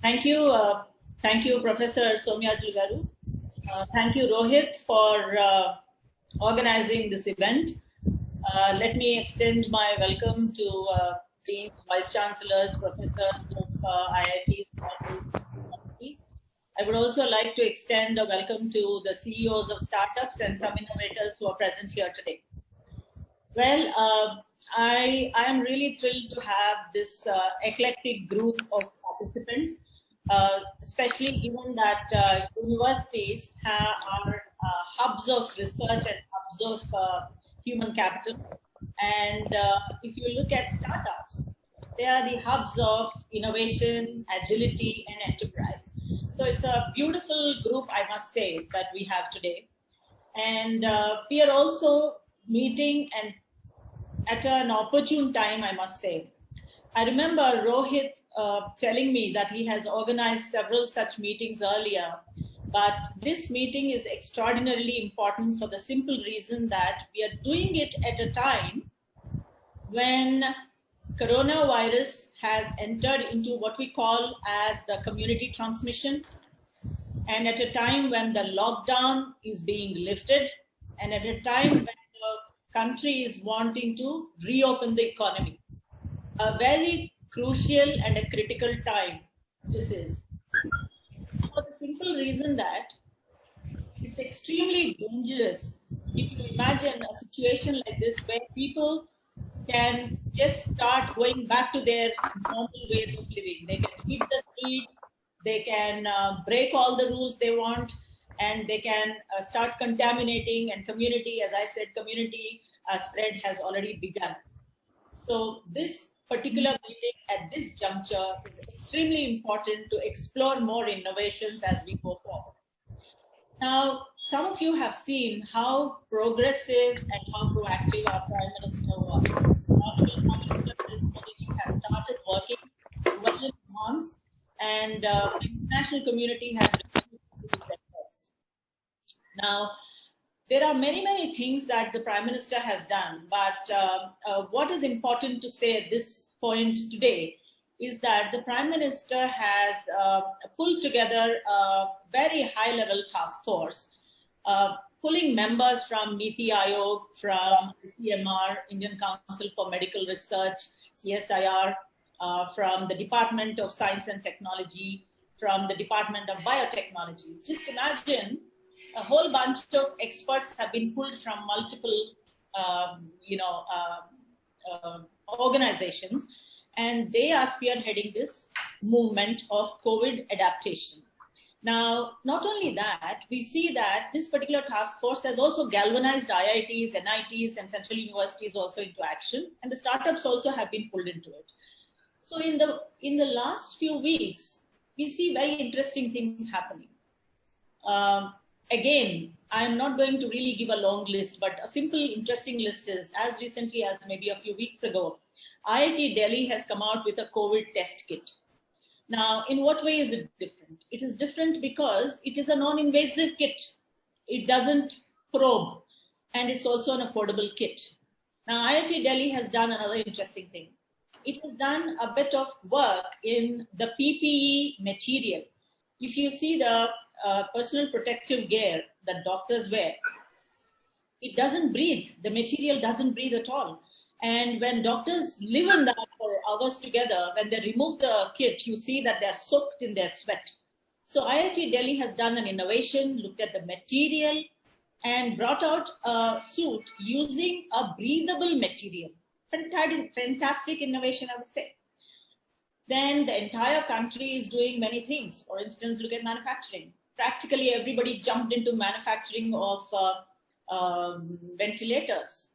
Thank you. Thank you, Professor Somyajul Garu. Thank you, Rohit, for organizing this event. Let me extend my welcome to Deans, Vice Chancellors, Professors of IITs, colleges. I would also like to extend a welcome to the CEOs of startups and some innovators who are present here today. Well, I am really thrilled to have this eclectic group of participants, especially given that universities are hubs of research and hubs of human capital. And if you look at startups, they are the hubs of innovation, agility, and enterprise. So it's a beautiful group, I must say, that we have today. And we are also meeting and at an opportune time, I must say. I remember Rohit telling me that he has organized several such meetings earlier, but this meeting is extraordinarily important for the simple reason that we are doing it at a time when coronavirus has entered into what we call as the community transmission, and at a time when the lockdown is being lifted, and at a time when the country is wanting to reopen the economy. A very crucial and a critical time this is, for the simple reason that it's extremely dangerous if you imagine a situation like this where people can just start going back to their normal ways of living. They can hit the streets, they can break all the rules they want, and they can start contaminating, and community, as I said, community spread has already begun. So this particular meeting at this juncture is extremely important to explore more innovations as we go forward. Now, some of you have seen how progressive and how proactive our Prime Minister was. Honorable Prime Minister Modi has started working well in advance, and the international community has recognized these efforts. Now, there are many things that the Prime Minister has done, but what is important to say at this point today is that the Prime Minister has pulled together a very high-level task force, pulling members from NITI Aayog, from CMR, Indian Council for Medical Research, CSIR, from the Department of Science and Technology, from the Department of Biotechnology. Just imagine a whole bunch of experts have been pulled from multiple, organizations, and they are spearheading this movement of COVID adaptation. Now, not only that, we see that this particular task force has also galvanized IITs, NITs, and central universities also into action, and the startups also have been pulled into it. So in the last few weeks, we see very interesting things happening. Again, I'm not going to really give a long list, but a simple, interesting list is, as recently as maybe a few weeks ago, IIT Delhi has come out with a COVID test kit. Now, in what way is it different? It is different because it is a non-invasive kit. It doesn't probe, and it's also an affordable kit. Now, IIT Delhi has done another interesting thing. It has done a bit of work in the PPE material. If you see the personal protective gear that doctors wear, it doesn't breathe. The material doesn't breathe at all. And when doctors live in that for hours together, when they remove the kit, you see that they're soaked in their sweat. So IIT Delhi has done an innovation, looked at the material, and brought out a suit using a breathable material. Fantastic innovation, I would say. Then the entire country is doing many things. For instance, look at manufacturing. Practically everybody jumped into manufacturing of ventilators.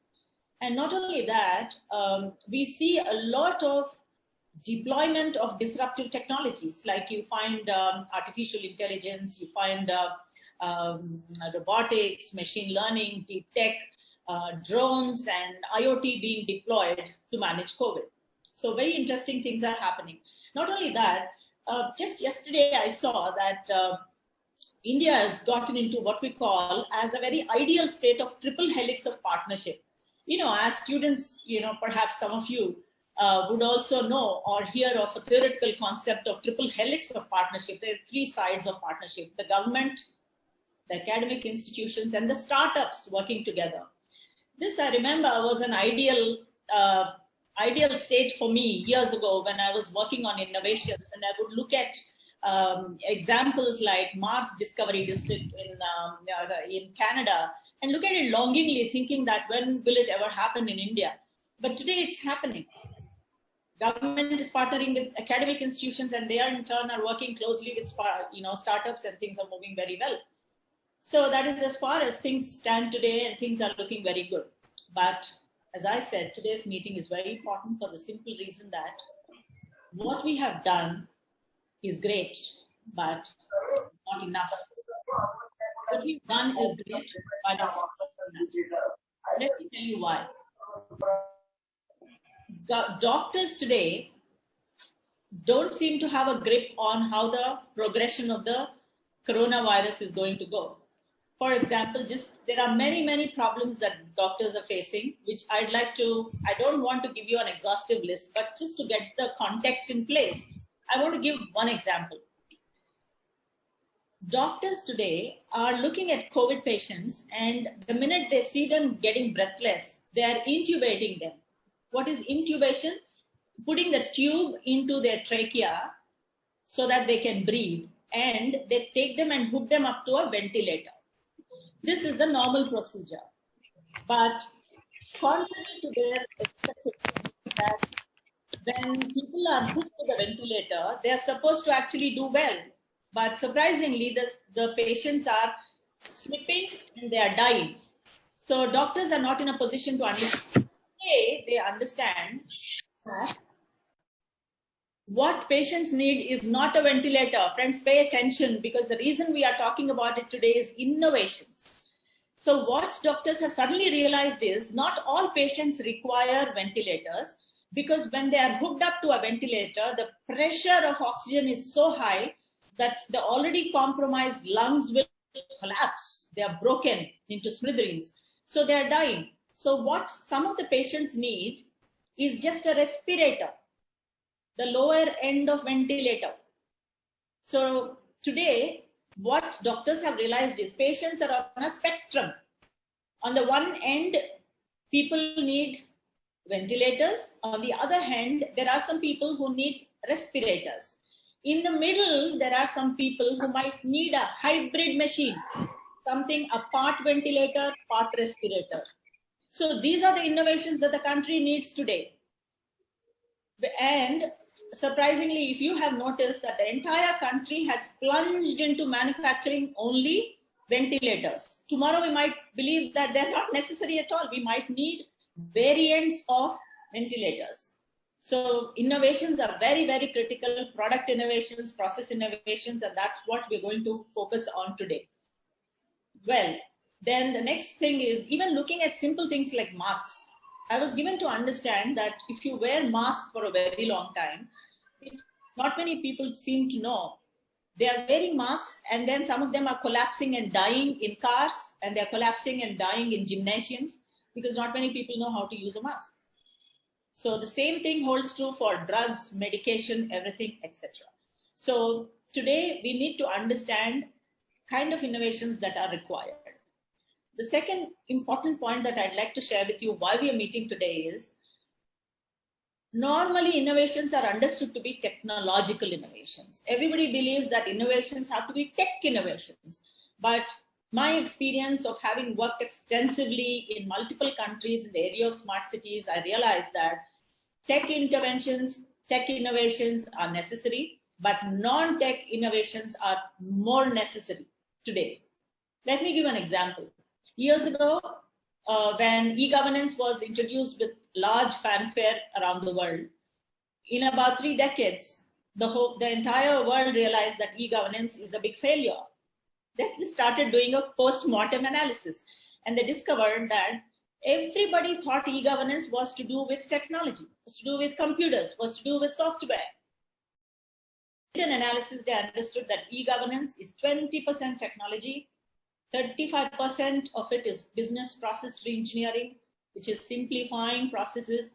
And not only that, we see a lot of deployment of disruptive technologies, like you find artificial intelligence, you find robotics, machine learning, deep tech, drones, and IoT being deployed to manage COVID. So very interesting things are happening. Not only that, just yesterday I saw that India has gotten into what we call as a very ideal state of triple helix of partnership. You know, as students, you know, perhaps some of you would also know or hear of a theoretical concept of triple helix of partnership. There are three sides of partnership: the government, the academic institutions, and the startups working together. This, I remember, was an ideal stage for me years ago when I was working on innovations, and I would look at examples like Mars Discovery District in Canada and look at it longingly, thinking that when will it ever happen in India? But today it's happening. Government is partnering with academic institutions, and they are in turn are working closely with startups, and things are moving very well. So that is as far as things stand today, and things are looking very good. But as I said, today's meeting is very important for the simple reason that what we have done is great, but not enough. What we've done is great, but it's not enough. Let me tell you why. Doctors today don't seem to have a grip on how the progression of the coronavirus is going to go. For example, there are many problems that doctors are facing, which I don't want to give you an exhaustive list, but just to get the context in place, I want to give one example. Doctors today are looking at COVID patients, and the minute they see them getting breathless, they are intubating them. What is intubation? Putting the tube into their trachea so that they can breathe, and they take them and hook them up to a ventilator. This is the normal procedure. But contrary to their expectation, that when people are hooked to the ventilator, they are supposed to actually do well. But surprisingly, the patients are slipping and they are dying. So doctors are not in a position to understand. They understand that what patients need is not a ventilator. Friends, pay attention, because the reason we are talking about it today is innovations. So what doctors have suddenly realized is not all patients require ventilators, because when they are hooked up to a ventilator, the pressure of oxygen is so high that the already compromised lungs will collapse. They are broken into smithereens. So they are dying. So what some of the patients need is just a respirator, the lower end of ventilator. So today, what doctors have realized is patients are on a spectrum. On the one end, people need ventilators. On the other hand, there are some people who need respirators. In the middle, there are some people who might need a hybrid machine, something a part ventilator, part respirator. So these are the innovations that the country needs today. And surprisingly, if you have noticed that the entire country has plunged into manufacturing only ventilators. Tomorrow we might believe that they're not necessary at all. We might need variants of ventilators. So innovations are very critical: product innovations, process innovations, and that's what we're going to focus on today. Well, then the next thing is even looking at simple things like masks. I was given to understand that if you wear masks for a very long time, not many people seem to know. They are wearing masks, and then some of them are collapsing and dying in cars, and they're collapsing and dying in gymnasiums, because not many people know how to use a mask. So the same thing holds true for drugs, medication, everything, etc. So today we need to understand kind of innovations that are required. The second important point that I'd like to share with you why we are meeting today is, normally innovations are understood to be technological innovations. Everybody believes that innovations have to be tech innovations. But my experience of having worked extensively in multiple countries in the area of smart cities, I realized that tech interventions, tech innovations are necessary, but non-tech innovations are more necessary today. Let me give an example. Years ago, when e-governance was introduced with large fanfare around the world, in about 3 decades, the entire world realized that e-governance is a big failure. They started doing a post-mortem analysis, and they discovered that everybody thought e-governance was to do with technology, was to do with computers, was to do with software. In an analysis, they understood that e-governance is 20% technology, 35% of it is business process reengineering, which is simplifying processes,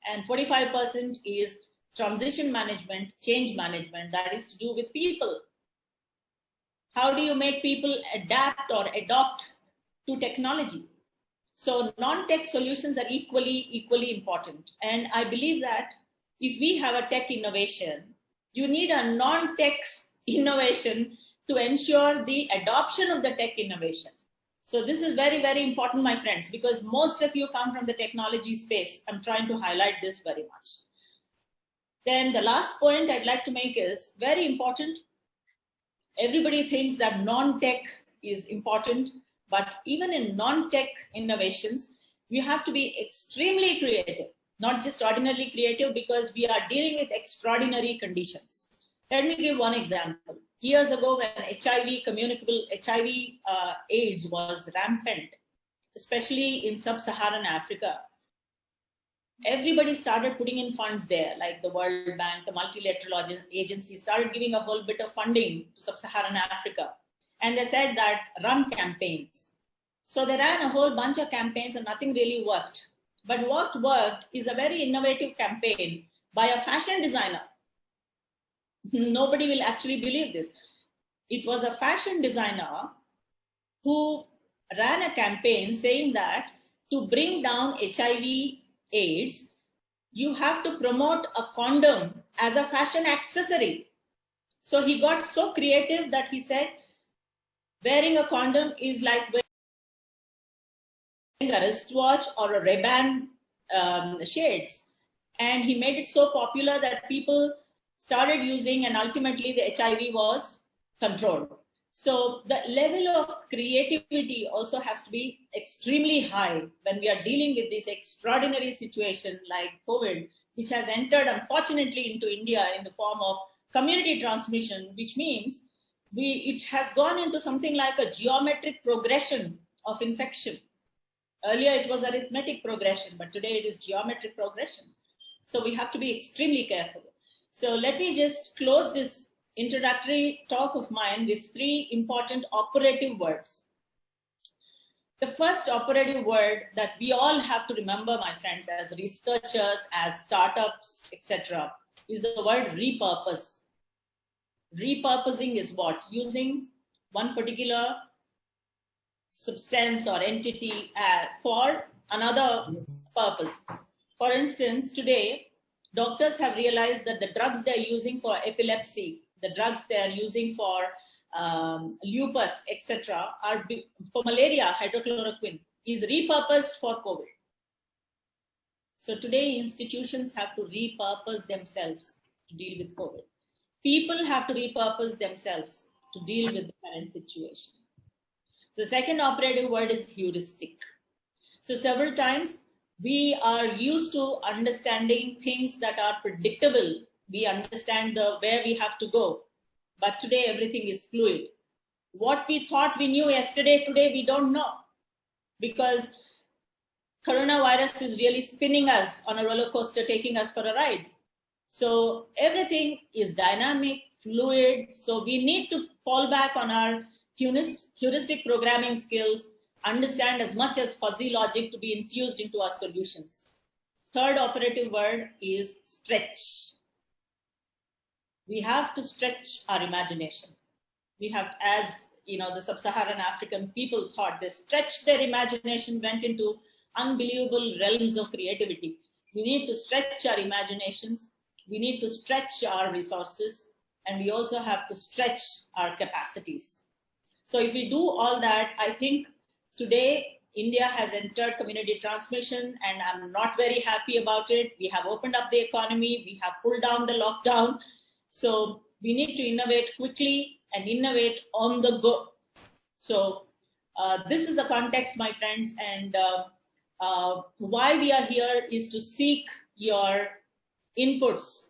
and 45% is transition management, change management, that is to do with people. How do you make people adapt or adopt to technology? So non-tech solutions are equally important. And I believe that if we have a tech innovation, you need a non-tech innovation to ensure the adoption of the tech innovation. So this is very important, my friends, because most of you come from the technology space. I'm trying to highlight this very much. Then the last point I'd like to make is very important. Everybody thinks that non-tech is important, but even in non-tech innovations, we have to be extremely creative, not just ordinarily creative, because we are dealing with extraordinary conditions. Let me give one example. Years ago, when HIV, communicable HIV AIDS was rampant, especially in sub-Saharan Africa, everybody started putting in funds there, like the World Bank, the multilateral agency started giving a whole bit of funding to sub-Saharan Africa. And they said that run campaigns. So they ran a whole bunch of campaigns and nothing really worked. But what worked is a very innovative campaign by a fashion designer. Nobody will actually believe this. It was a fashion designer who ran a campaign saying that to bring down HIV AIDS, you have to promote a condom as a fashion accessory. So he got so creative that he said, wearing a condom is like wearing a wristwatch or a Ray-Ban shades. And he made it so popular that people started using, and ultimately the HIV was controlled. So the level of creativity also has to be extremely high when we are dealing with this extraordinary situation like COVID, which has entered unfortunately into India in the form of community transmission, which means it has gone into something like a geometric progression of infection. Earlier it was arithmetic progression, but today it is geometric progression. So we have to be extremely careful. So let me just close this introductory talk of mine with 3 important operative words. The first operative word that we all have to remember, my friends, as researchers, as startups, etc., is the word repurpose. Repurposing is what? Using one particular substance or entity for another purpose. For instance, today, doctors have realized that the drugs they're using for epilepsy, the drugs they're using for lupus, etc., are for malaria, hydrochloroquine, is repurposed for COVID. So today, institutions have to repurpose themselves to deal with COVID. People have to repurpose themselves to deal with the current situation. The second operative word is heuristic. So several times, we are used to understanding things that are predictable. We understand where we have to go. But today, everything is fluid. What we thought we knew yesterday, today we don't know. Because coronavirus is really spinning us on a roller coaster, taking us for a ride. So everything is dynamic, fluid. So we need to fall back on our heuristic programming skills, understand as much as fuzzy logic to be infused into our solutions. Third operative word is stretch. We have to stretch our imagination. We have, as you know, the sub-Saharan African people thought, they stretched their imagination, went into unbelievable realms of creativity. We need to stretch our imaginations. We need to stretch our resources, and we also have to stretch our capacities. So if we do all that, I think today India has entered community transmission, and I'm not very happy about it. We have opened up the economy. We have pulled down the lockdown. So we need to innovate quickly and innovate on the go. So this is the context, my friends, and why we are here is to seek your inputs,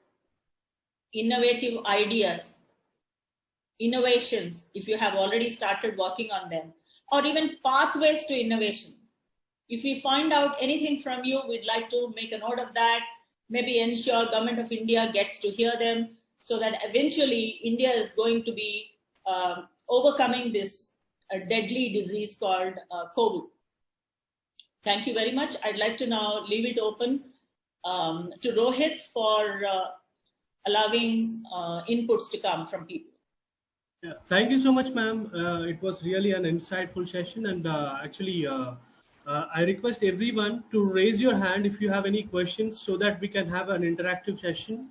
innovative ideas, innovations, if you have already started working on them, or even pathways to innovation. If we find out anything from you, we'd like to make a note of that, maybe ensure Government of India gets to hear them, so that eventually India is going to be overcoming this deadly disease called COVID. Thank you very much. I'd like to now leave it open to Rohit for allowing inputs to come from people. Yeah, thank you so much, ma'am. It was really an insightful session, and I request everyone to raise your hand if you have any questions, so that we can have an interactive session.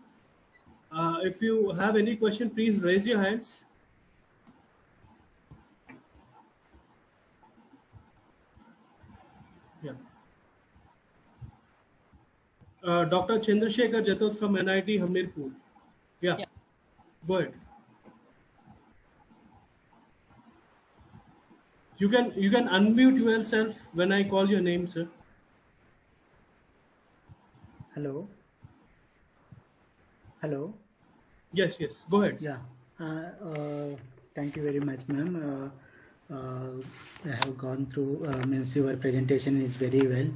If you have any question, please raise your hands. Yeah. Dr. Chandrasekhar Jatot from NIT Hamirpur. Yeah. Go ahead. You can unmute yourself when I call your name, sir. Hello. Hello. Yes. Go ahead. Yeah. Thank you very much, ma'am. I have gone through. Means your presentation is very well.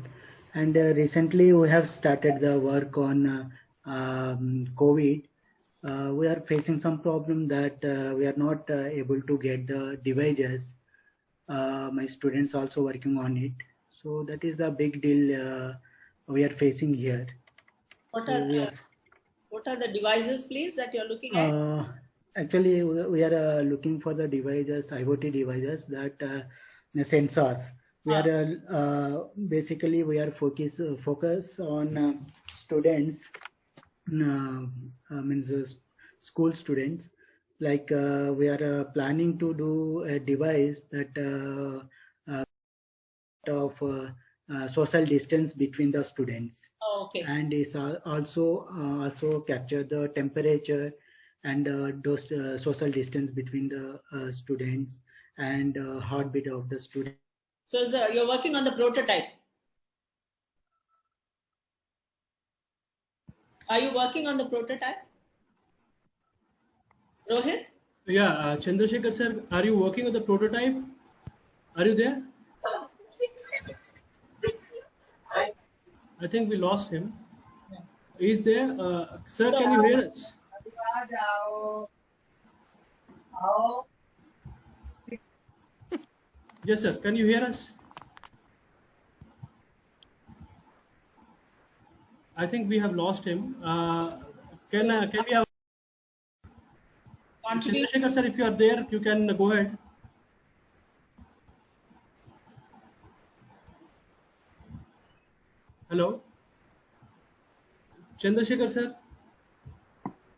And recently we have started the work on COVID. We are facing some problem that we are not able to get the devices. My students also working on it. So that is the big deal we are facing here. What are the devices, please, that you're looking at? Actually, we are looking for the devices, IoT devices, that the sensors. We are basically we are focus on students, means school students. Like we are planning to do a device that of social distance between the students. Oh, okay. And is also capture the temperature and those social distance between the students and heartbeat of the student. So you're working on the prototype. Are you working on the prototype, Rohit? Yeah, Chandrasekhar sir, are you working on the prototype? Are you there? I think we lost him. Is there? Sir, can you hear us? Yes, sir. Can you hear us? I think we have lost him. Can we have? Chandrasekhar sir, if you are there, you can go ahead. Hello, Chandrasekhar sir.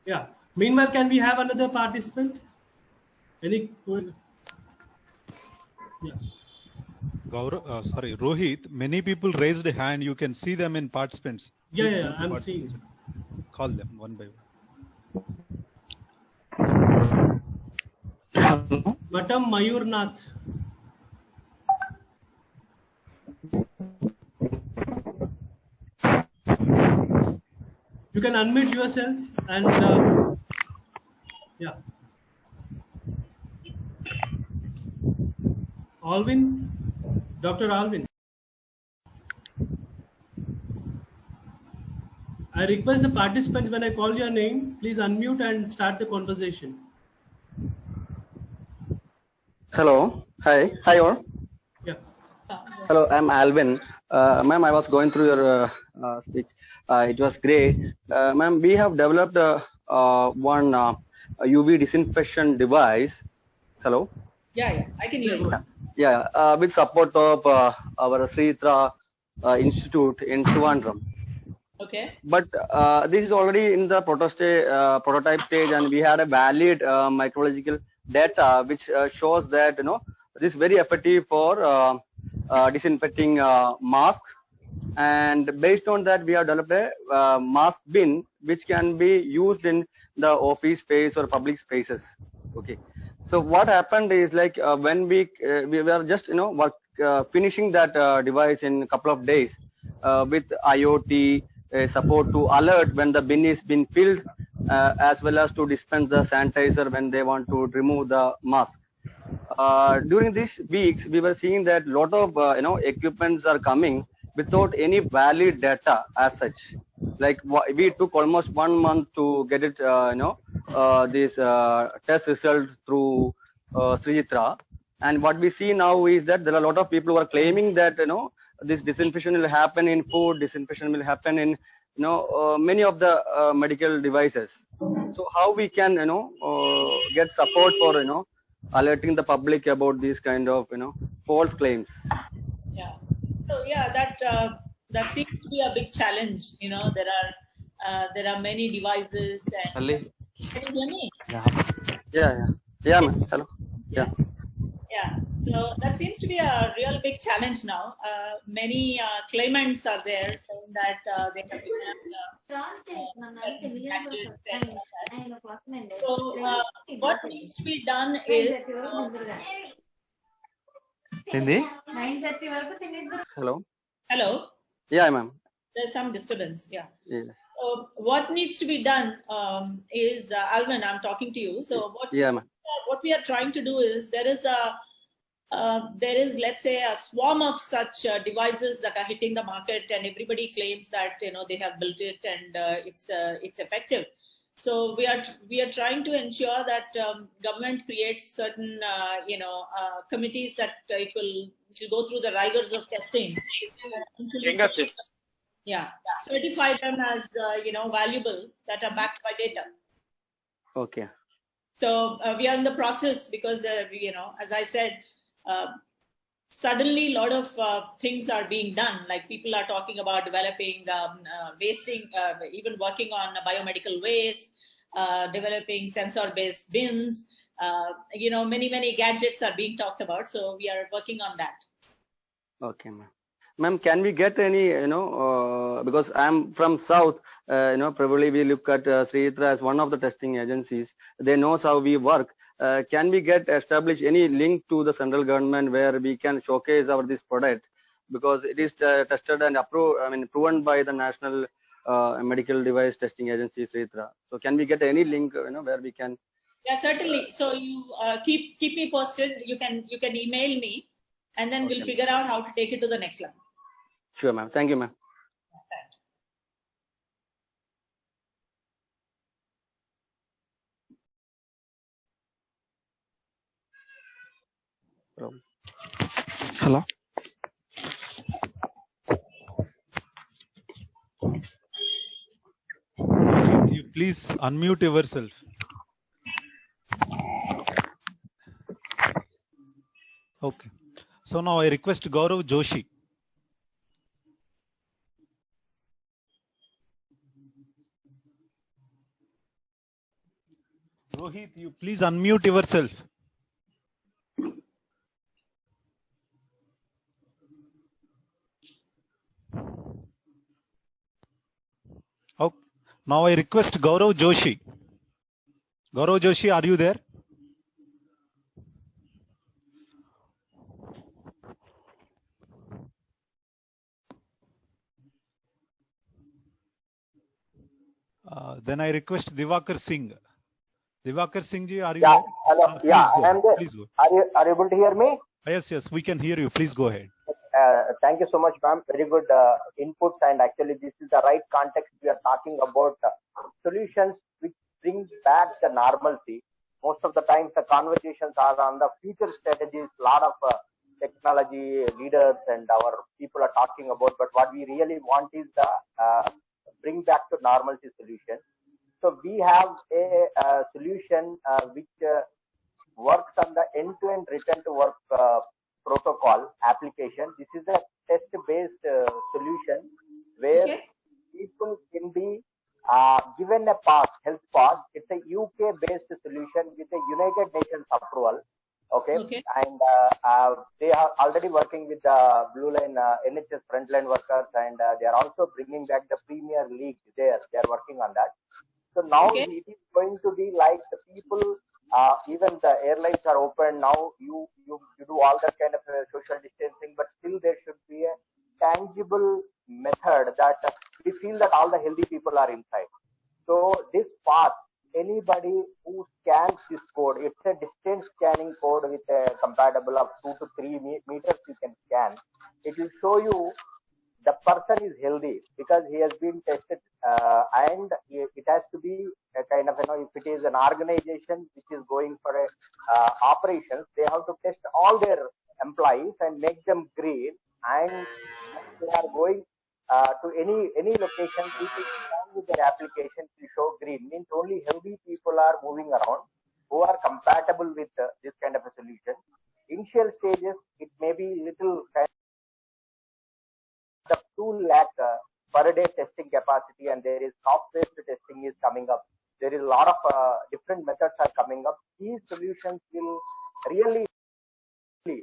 Yeah. Meanwhile, can we have another participant? Any? Yeah. Gaurav, sorry, Rohit. Many people raised a hand. You can see them in participants. Yeah, I'm seeing. Call them one by one. Matam Mayur Nath. You can unmute yourself and yeah. Alvin, Dr. Alvin. I request the participants, when I call your name, please unmute and start the conversation. Hello. Hi all. Yeah. Hello, I'm Alvin. Ma'am, I was going through your speech. It was great. Ma'am, we have developed one UV disinfection device. Hello? Yeah, I can hear you. Yeah, with support of our Sritra Institute in Trivandrum. Okay. But this is already in the prototype stage, and we had a valid microbiological data which shows that this is very effective for disinfecting masks. And based on that, we have developed a mask bin which can be used in the office space or public spaces. Okay. So what happened is, like when we were just finishing that device in a couple of days with IoT support to alert when the bin is been filled, as well as to dispense the sanitizer when they want to remove the mask. During these weeks, we were seeing that a lot of equipments are coming without any valid data as such. Like we took almost 1 month to get it, this test result through Sritra. And what we see now is that there are a lot of people who are claiming that this disinfection will happen in food, disinfection will happen in many of the medical devices. So how we can get support for alerting the public about these kind of false claims? Yeah. So yeah, that seems to be a big challenge. There are many devices. And Ali? can you hear me? Yeah, ma'am. Hello. Yeah. Yeah. So that seems to be a real big challenge now. Many claimants are there saying that they have certain gadgets and all that. So what needs to be done is Hindi? Hello. hello. Yeah, ma'am. There's some disturbance. Yeah. Yes. So what needs to be done is Alvin, I'm talking to you. So Yeah, ma'am. what we are trying to do is there is let's say a swarm of such devices that are hitting the market, and everybody claims that they have built it and it's effective. So we are trying to ensure that government creates certain committees that it will go through the rigors of testing. Yeah, certify them as valuable, that are backed by data. Okay. So we are in the process because as I said, suddenly a lot of things are being done. Like people are talking about developing wasting, even working on biomedical waste, developing sensor-based bins. Many gadgets are being talked about. So we are working on that. Okay, ma'am. Ma'am, can we get any, because I'm from South, probably we look at Sri Ritra as one of the testing agencies. They know how we work. Can we establish any link to the central government where we can showcase this product, because it is tested and approved, proven by the National Medical Device Testing Agency, Sri Ritra. So can we get any link, where we can? Yeah, certainly. So you keep me posted. You can email me, and then we'll figure out how to take it to the next level. Sure, ma'am. Thank you, ma'am. Hello. You please unmute yourself. Okay. So now I request Gaurav Joshi. Rohit, you please unmute yourself. Okay. Now I request Gaurav Joshi. Gaurav Joshi, are you there? Then I request Divakar Singh. Divakar Singh ji, are you there? Hello. Yeah, I am there. Please go. Are you able to hear me? Yes, we can hear you. Please go ahead. Thank you so much, ma'am. Very good inputs, and actually this is the right context. We are talking about solutions which bring back the normalcy. Most of the times the conversations are on the future strategies. A lot of technology leaders and our people are talking about, but what we really want is the bring back to normalcy solution. So we have a solution which works on the end-to-end return to work protocol application. This is a test-based solution where people can be given a pass, health pass. It's a UK-based solution with a United Nations approval. Okay. And they are already working with the Blue Line NHS frontline workers, and they are also bringing back the Premier League there. They are working on that. So now it is going to be like the people, even the airlines are open now. You do all that kind of social distancing, but still there should be a tangible method that we feel that all the healthy people are inside. So this pass, anybody who scans this code, it's a distance scanning code with a compatible of 2 to 3 meters you can scan. It will show you the person is healthy because he has been tested, and it has to be a kind of, if it is an organization which is going for a operations, they have to test all their employees and make them green, and they are going to any location, people stand with their application to show green. Means only healthy people are moving around who are compatible with this kind of a solution. Initial stages, it may be little kind of 2 lakh per day testing capacity, and there is soft-based testing is coming up. There is a lot of different methods are coming up. These solutions will really to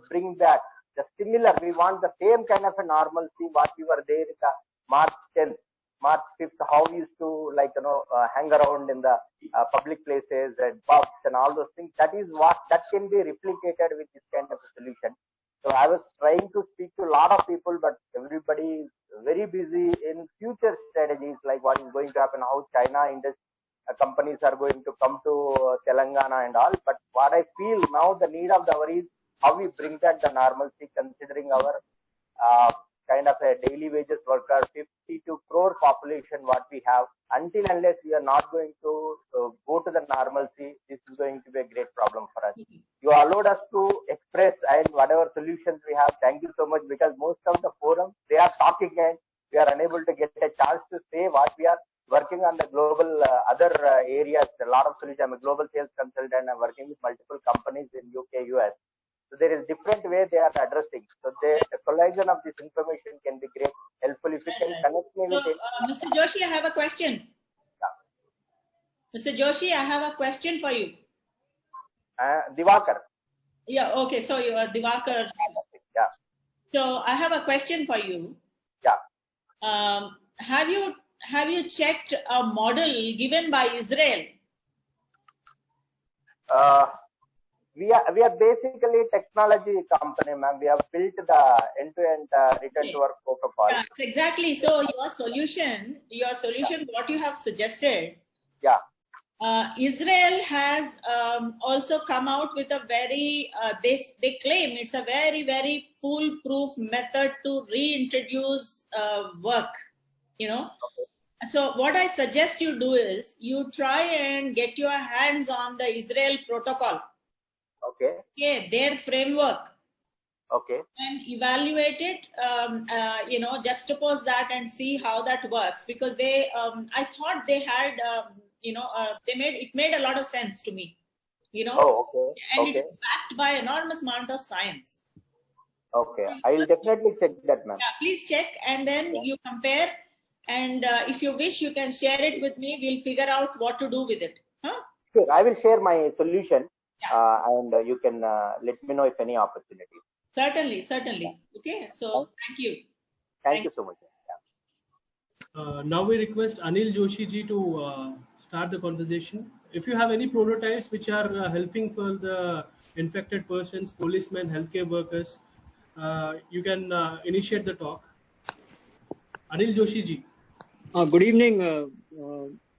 bring back the similar. We want the same kind of a normalcy what we were there in the March 10th, March 5th. How we used to hang around in the public places and pubs and all those things. That is what that can be replicated with this kind of a solution. So I was trying to speak to a lot of people, but everybody is very busy in future strategies like what is going to happen, how China industry companies are going to come to Telangana and all. But what I feel now, the need of the hour is how we bring back the normalcy, considering our kind of a daily wages worker, 52 crore population what we have. Until unless we are not going to go to the normalcy, this is going to be a great problem for us. You allowed us to express and whatever solutions we have. Thank you so much, because most of the forums, they are talking and we are unable to get a chance to say what we are working on the global other areas. A lot of solutions. I'm a global sales consultant. I'm working with multiple companies in UK, US. So there is different way they are addressing. So the collection of this information can be great, helpful. If you can connect me with it. Mr. Joshi, I have a question. Yeah. Mr. Joshi, I have a question for you. Divakar. Yeah, okay. So you are Divakar. Yeah. So I have a question for you. Yeah. Have you checked a model given by Israel? We are basically a technology company, ma'am. We have built the end-to-end return to work protocol. Yeah, exactly. So your solution, what you have suggested. Yeah. Israel has also come out with a very, they claim it's a very, very foolproof method to reintroduce work, Okay. So what I suggest you do is you try and get your hands on the Israel protocol. Okay, their framework. Okay. And evaluate it, juxtapose that and see how that works, because they, I thought they had, it made a lot of sense to me, Oh, okay. and okay. it's backed by enormous amount of science. Okay, I will definitely check that, ma'am. Yeah, please check, and then you compare, and if you wish, you can share it with me. We'll figure out what to do with it. Huh? Sure, I will share my solution, and you can let me know if any opportunity. Certainly. Okay, so thank you. Thank you so much. Now we request Anil Joshi ji to start the conversation. If you have any prototypes which are helping for the infected persons, policemen, healthcare workers, you can initiate the talk. Anil Joshi ji. Good evening,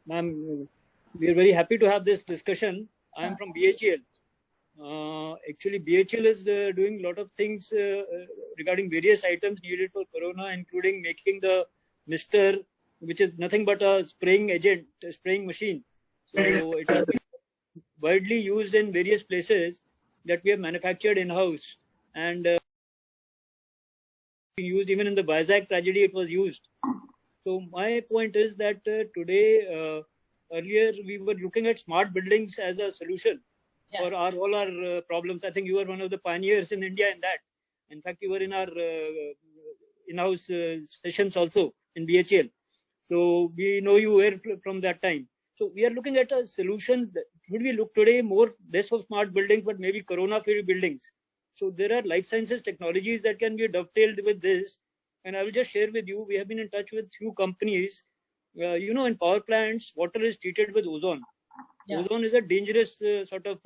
ma'am. We are very happy to have this discussion. I am from BHEL. Actually, BHEL is doing a lot of things regarding various items needed for corona, including making the mister, which is nothing but a spraying agent, a spraying machine. So it has been widely used in various places that we have manufactured in-house, and used even in the Vizag tragedy. It was used. So my point is that today, earlier we were looking at smart buildings as a solution for all our problems. I think you were one of the pioneers in India in that. In fact, you were in our in-house sessions also in BHEL. So we know you were from that time. So we are looking at a solution. Should we look today more less of smart buildings, but maybe corona-free buildings? So there are life sciences technologies that can be dovetailed with this. And I will just share with you, we have been in touch with few companies. In power plants, water is treated with ozone. Ozone is a dangerous sort of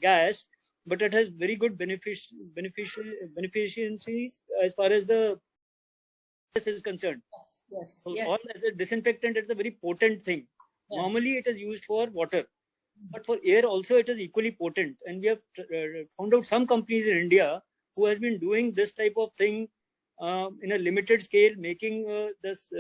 gas, but it has very good beneficiencies as far as the is concerned. Yes. So all as a disinfectant, it's a very potent thing. Yes. Normally it is used for water, but for air also it is equally potent. And we have found out some companies in India who has been doing this type of thing in a limited scale, making this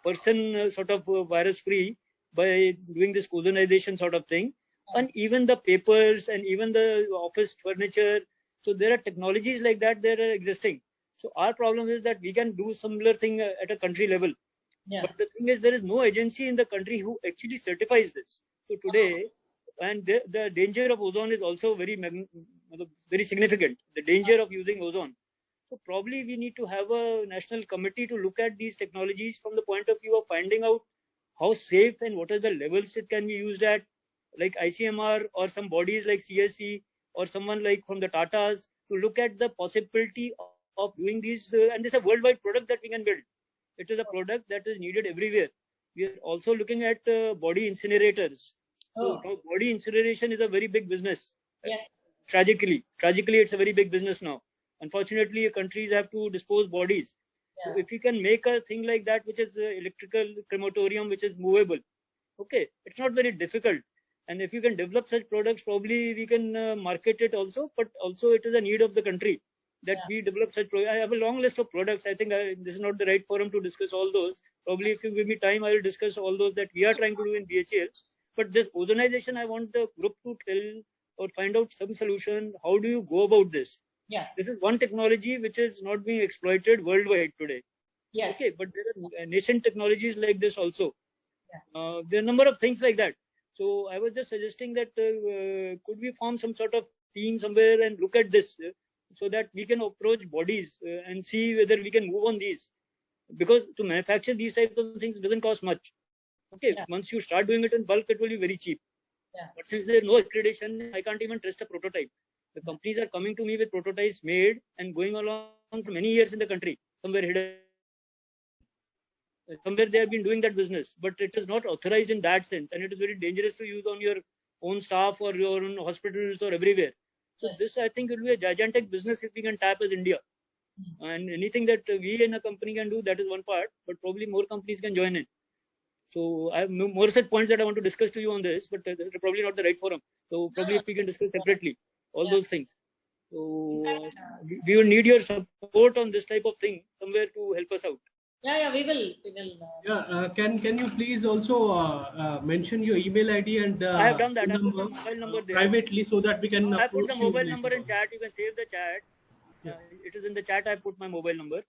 person sort of virus free by doing this ozonization sort of thing. And even the papers and even the office furniture. So there are technologies like that that are existing. So our problem is that we can do similar thing at a country level. Yeah. But the thing is, there is no agency in the country who actually certifies this. So today, and the danger of ozone is also very significant. The danger of using ozone. So probably we need to have a national committee to look at these technologies from the point of view of finding out how safe and what are the levels it can be used at, like ICMR or some bodies like CSC or someone like from the Tatas, to look at the possibility of doing these. And this is a worldwide product that we can build. It is a product that is needed everywhere. We are also looking at body incinerators. So now body incineration is a very big business. Yes. Tragically, it's a very big business now. Unfortunately, countries have to dispose bodies. Yeah. So if we can make a thing like that, which is electrical crematorium, which is movable, okay, it's not very difficult. And if you can develop such products, probably we can market it also. But also, it is a need of the country that we develop such products. I have a long list of products. I think this is not the right forum to discuss all those. Probably if you give me time, I will discuss all those that we are trying to do in BHEL. But this ozonization, I want the group to tell or find out some solution. How do you go about this? Yeah. This is one technology which is not being exploited worldwide today. Yes. Okay, but there are nascent technologies like this also. Yeah. There are a number of things like that. So I was just suggesting that could we form some sort of team somewhere and look at this so that we can approach bodies and see whether we can move on these. Because to manufacture these types of things doesn't cost much. Okay, once you start doing it in bulk, it will be very cheap. Yeah. But since there is no accreditation, I can't even trust a prototype. The companies are coming to me with prototypes made and going along for many years in the country, somewhere hidden. Somewhere they have been doing that business, but it is not authorized in that sense, and it is very dangerous to use on your own staff or your own hospitals or everywhere. So this, I think, will be a gigantic business if we can tap as India. And anything that we in a company can do, that is one part, but probably more companies can join in. So I have more such points that I want to discuss to you on this, but this is probably not the right forum. So probably if we can discuss separately, all those things. So we will need your support on this type of thing somewhere to help us out. Yeah, we will. Yeah, can you please also mention your email ID and I have done that. I put the mobile number there privately so that we can. I put the mobile number in chat. You can save the chat. It is in the chat. I put my mobile number.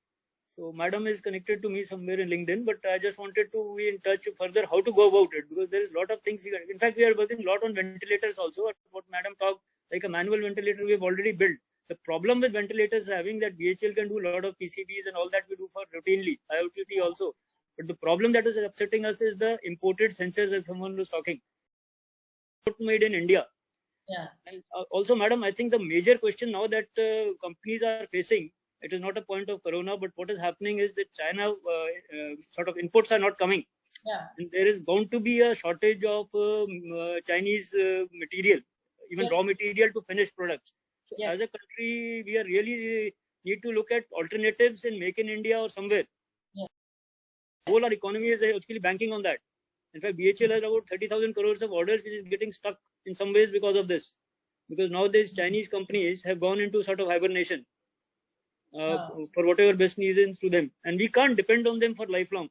So madam is connected to me somewhere in LinkedIn, but I just wanted to be in touch further how to go about it, because there is a lot of things. In fact, we are working a lot on ventilators also. What madam talked, like a manual ventilator we have already built. The problem with ventilators is having that BHEL can do a lot of PCBs and all that we do for routinely, IoT also. But the problem that is upsetting us is the imported sensors, as someone was talking. Made in India. Yeah. And also, madam, I think the major question now that companies are facing, it is not a point of corona, but what is happening is that China sort of inputs are not coming. Yeah. And there is bound to be a shortage of Chinese material, even raw material to finished products. So as a country, we are really need to look at alternatives and make in India or somewhere. Yeah. Whole our economy is actually banking on that. In fact, BHEL has about 30,000 crores of orders, which is getting stuck in some ways because of this. Because now these Chinese companies have gone into sort of hibernation for whatever best reasons to them. And we can't depend on them for lifelong.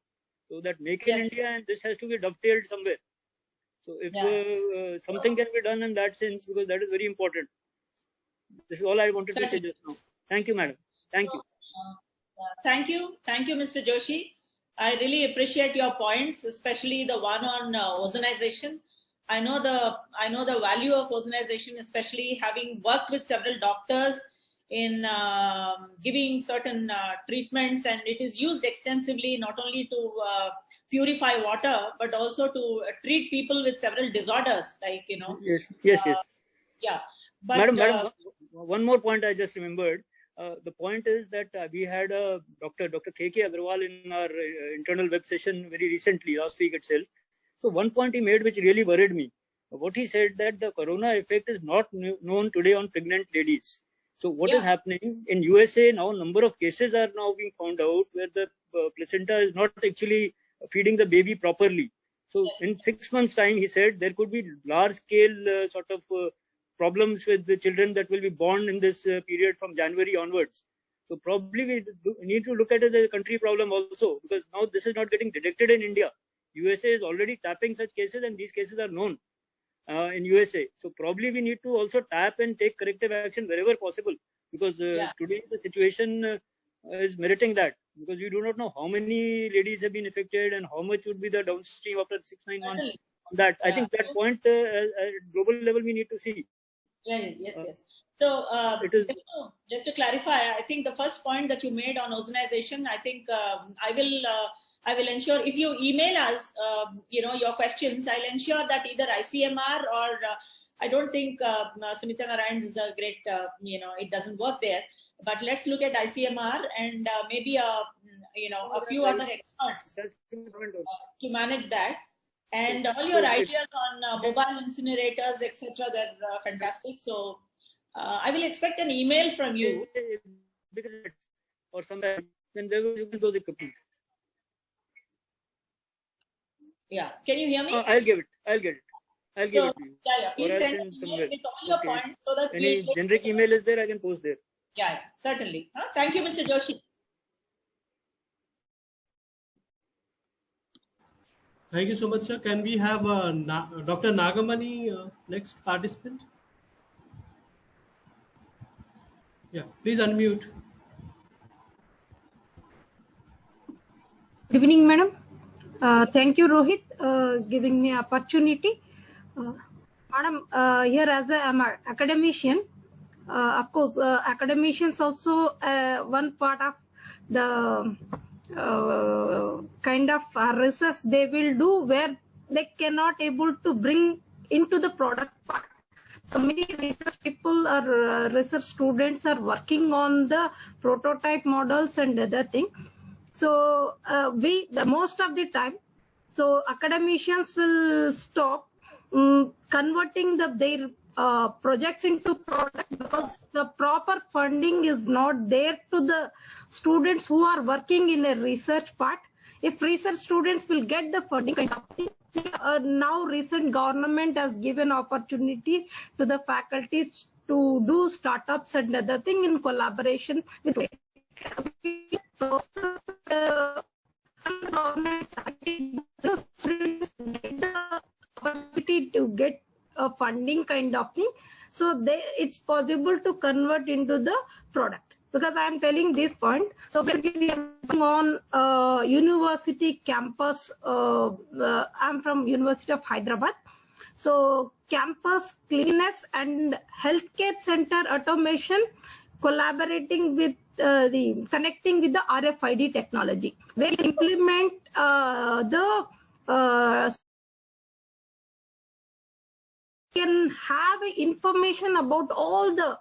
So that make in India, and this has to be dovetailed somewhere. So if something can be done in that sense, because that is very important. This is all I wanted to say just now. Thank you, madam. Thank you. Thank you. Thank you, Mr. Joshi. I really appreciate your points, especially the one on ozonization. I know the value of ozonization, especially having worked with several doctors in giving certain treatments, and it is used extensively not only to purify water but also to treat people with several disorders, like Yes. Yeah. But, madam, one more point I just remembered. The point is that we had a Dr. K.K. Agarwal in our internal web session very recently, last week itself. So one point he made which really worried me. What he said, that the corona effect is not known today on pregnant ladies. So what is happening in USA now, number of cases are now being found out where the placenta is not actually feeding the baby properly. So in 6 months time, he said there could be large scale sort of problems with the children that will be born in this period from January onwards. So probably we need to look at it as a country problem also, because now this is not getting detected in India. USA is already tapping such cases, and these cases are known in USA. So probably we need to also tap and take corrective action wherever possible, because today the situation is meriting that, because you do not know how many ladies have been affected and how much would be the downstream after 6-9 months. That I think that point at global level we need to see. Right. Yes. So just to clarify, I think the first point that you made on ozonization, I think I will ensure if you email us, your questions, I'll ensure that either ICMR or I don't think Sumitha Narayan is a great, it doesn't work there. But let's look at ICMR and maybe a few other experts to manage that. And all your ideas on mobile incinerators, etc., they're fantastic. So I will expect an email from you. Or somewhere, then you can go the equipment. Yeah. Can you hear me? I'll give it. I'll give it to you. Yeah. Please send an email with all your points so that any generic email is there, I can post there. Yeah, certainly. Thank you, Mr. Joshi. Thank you so much, sir. Can we have Dr. Nagamani, next participant? Yeah, please unmute. Good evening, madam. Thank you, Rohit, giving me opportunity. Madam, here as I'm an academician, of course, academicians also one part of the kind of research they will do where they cannot able to bring into the product part. So many research people or research students are working on the prototype models and other thing. So the most of the time, so academicians will stop converting their projects into product because the proper funding is not there to the students who are working in a research part. If research students will get the funding, now recent government has given opportunity to the faculty to do startups and other thing in collaboration with government the opportunity to get a funding kind of thing, so it's possible to convert into the product. Because I am telling this point, so basically we are working on university campus. I'm from University of Hyderabad, so campus cleanliness and healthcare center automation, collaborating with connecting with the RFID technology, where we implement can have information about all the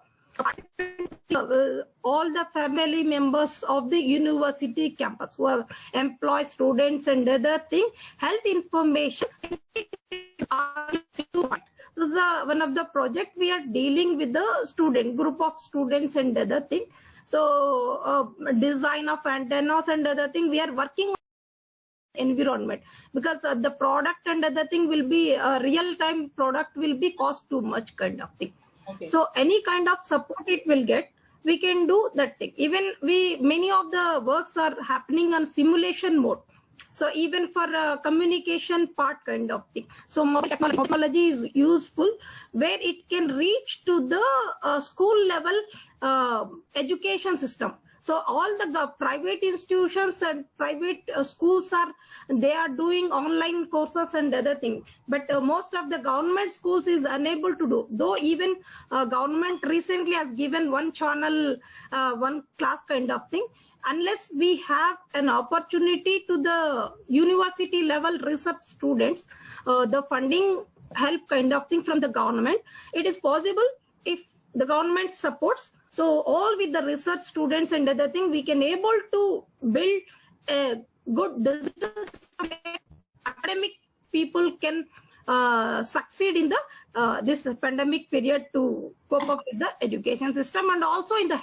family members of the university campus who are employees, students and other thing, health information. This is one of the project we are dealing with the group of students and other thing. So design of antennas and other thing, we are working on environment, because the product and other thing will be real-time product will be cost too much kind of thing. Okay. So any kind of support it will get, we can do that thing. Even many of the works are happening on simulation mode. So even for communication part kind of thing. So technology is useful where it can reach to the school level education system. So all the private institutions and private schools they are doing online courses and other things. But most of the government schools is unable to do. Though even government recently has given one channel, one class kind of thing. Unless we have an opportunity to the university level research students, the funding help kind of thing from the government, it is possible if the government supports. So all with the research students and other thing, we can able to build a good digital system where academic people can succeed in the this pandemic period to cope up with the education system, and also in the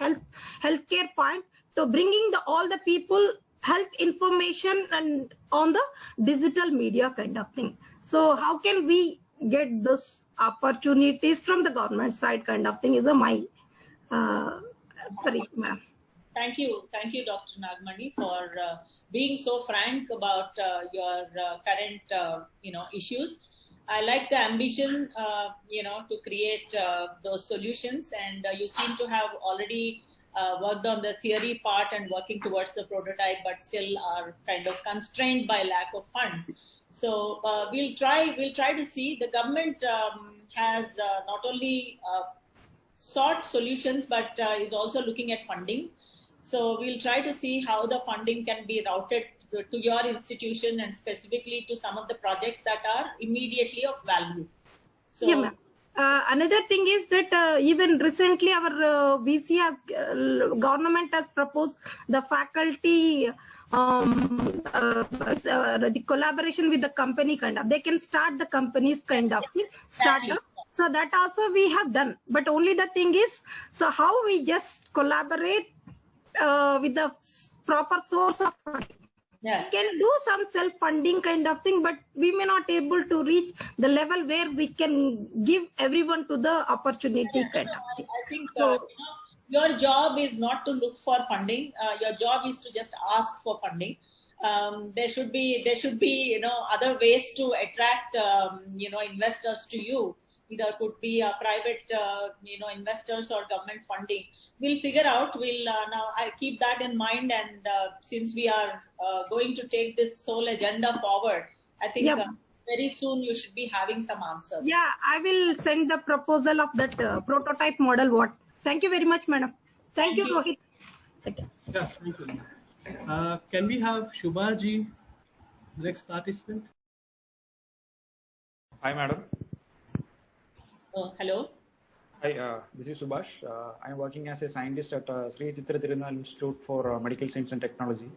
healthcare point, to bringing all the people health information and on the digital media kind of thing. So how can we get this opportunities from the government side kind of thing is my sorry, ma'am. Thank you, Dr. Nagamani, for being so frank about your current, issues. I like the ambition, to create those solutions, and you seem to have already worked on the theory part and working towards the prototype, but still are kind of constrained by lack of funds. So we'll try to see. The government has not only sought solutions, but is also looking at funding. So we'll try to see how the funding can be routed to your institution and specifically to some of the projects that are immediately of value. So, yeah, ma'am. Another thing is that even recently our VC has, government has proposed the faculty the collaboration with the company kind of. They can start the companies kind of thing, startup. So that also we have done. But only the thing is, so how we just collaborate with the proper source of funding. Yeah. We can do some self-funding kind of thing, but we may not able to reach the level where we can give everyone to the opportunity kind of thing. I think your job is not to look for funding. Your job is to just ask for funding. There should be other ways to attract investors to you. Either could be private investors or government funding. We'll figure out. Now I keep that in mind, and since we are going to take this whole agenda forward, I think very soon you should be having some answers. Yeah, I will send the proposal of that prototype model. Thank you very much, madam. Thank you, Rohit. Yeah, thank you. Can we have Shubhaji, next participant? Hi, madam. Hello. Hi, this is Subhash. I am working as a scientist at Sri Chitra Tirunal Institute for Medical Science and Technology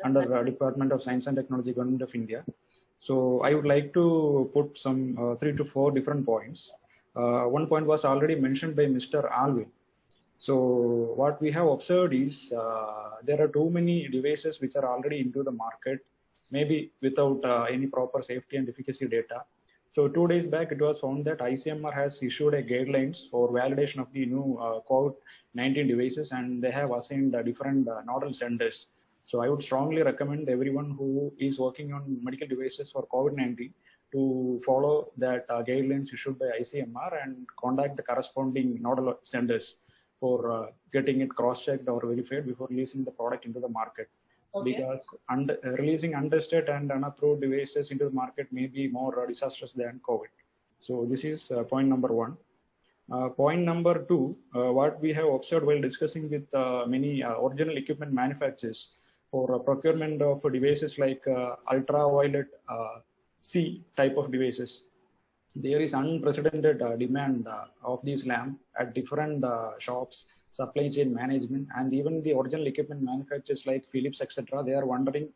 under Department of Science and Technology, Government of India. So I would like to put some 3 to 4 different points. One point was already mentioned by Mr. Alvin. So what we have observed is there are too many devices which are already into the market, maybe without any proper safety and efficacy data. So 2 days back, it was found that ICMR has issued a guidelines for validation of the new COVID-19 devices, and they have assigned different nodal centers. So I would strongly recommend everyone who is working on medical devices for COVID-19 to follow that guidelines issued by ICMR and contact the corresponding nodal centers for getting it cross-checked or verified before releasing the product into the market. Okay. Because releasing untested and unapproved devices into the market may be more disastrous than COVID. So this is point number 1. Point number 2, what we have observed while discussing with many original equipment manufacturers for procurement of devices like ultraviolet C type of devices. There is unprecedented demand of these lamps at different shops, supply chain management, and even the original equipment manufacturers like Philips, etc. They are wondering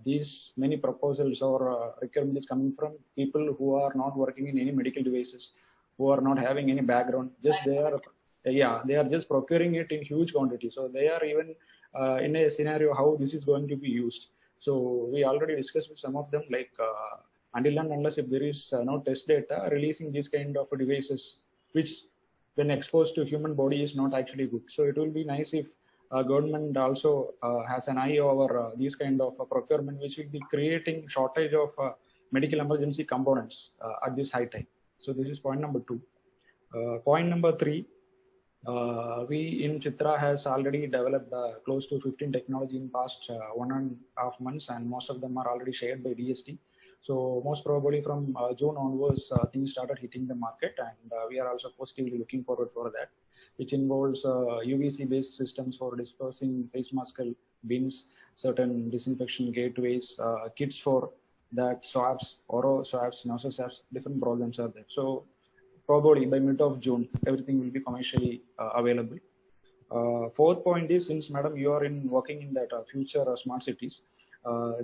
these many proposals or requirements coming from people who are not working in any medical devices, who are not having any background. Just they are just procuring it in huge quantity. So they are even in a scenario how this is going to be used. So we already discussed with some of them, like until and unless if there is no test data, releasing these kind of devices, which when exposed to human body is not actually good. So it will be nice if government also has an eye over these kind of procurement, which will be creating shortage of medical emergency components at this high time. So this is point number 2. Point number 3, we in Chitra has already developed close to 15 technology in past 1.5 months, and most of them are already shared by DST. So most probably from June onwards, things started hitting the market, and we are also positively looking forward for that, which involves UVC-based systems for dispersing face mask bins, certain disinfection gateways, kits for that swabs, oral swabs, nasal swabs, different programs are there. So probably by mid of June, everything will be commercially available. 4th point is, since madam, you are working in that future smart cities,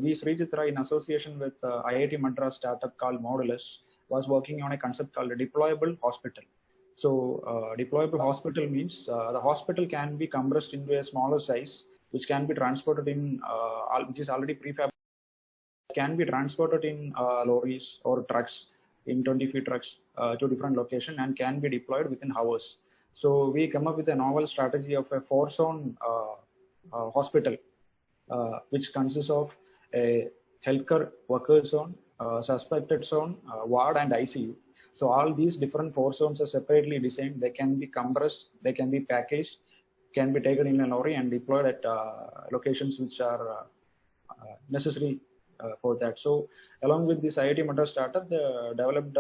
we Sri Chitra in association with IIT Madras startup called Modulus was working on a concept called a deployable hospital. So deployable hospital means the hospital can be compressed into a smaller size, which can be transported in, which is already prefabricated, can be transported in lorries or trucks, in 20-feet trucks to different locations, and can be deployed within hours. So we come up with a novel strategy of a 4-zone hospital, which consists of a healthcare worker zone, suspected zone, ward, and ICU. So all these different 4 zones are separately designed. They can be compressed, they can be packaged can be taken in a lorry and deployed at locations which are necessary for that. So along with this IIT Madras startup, the developed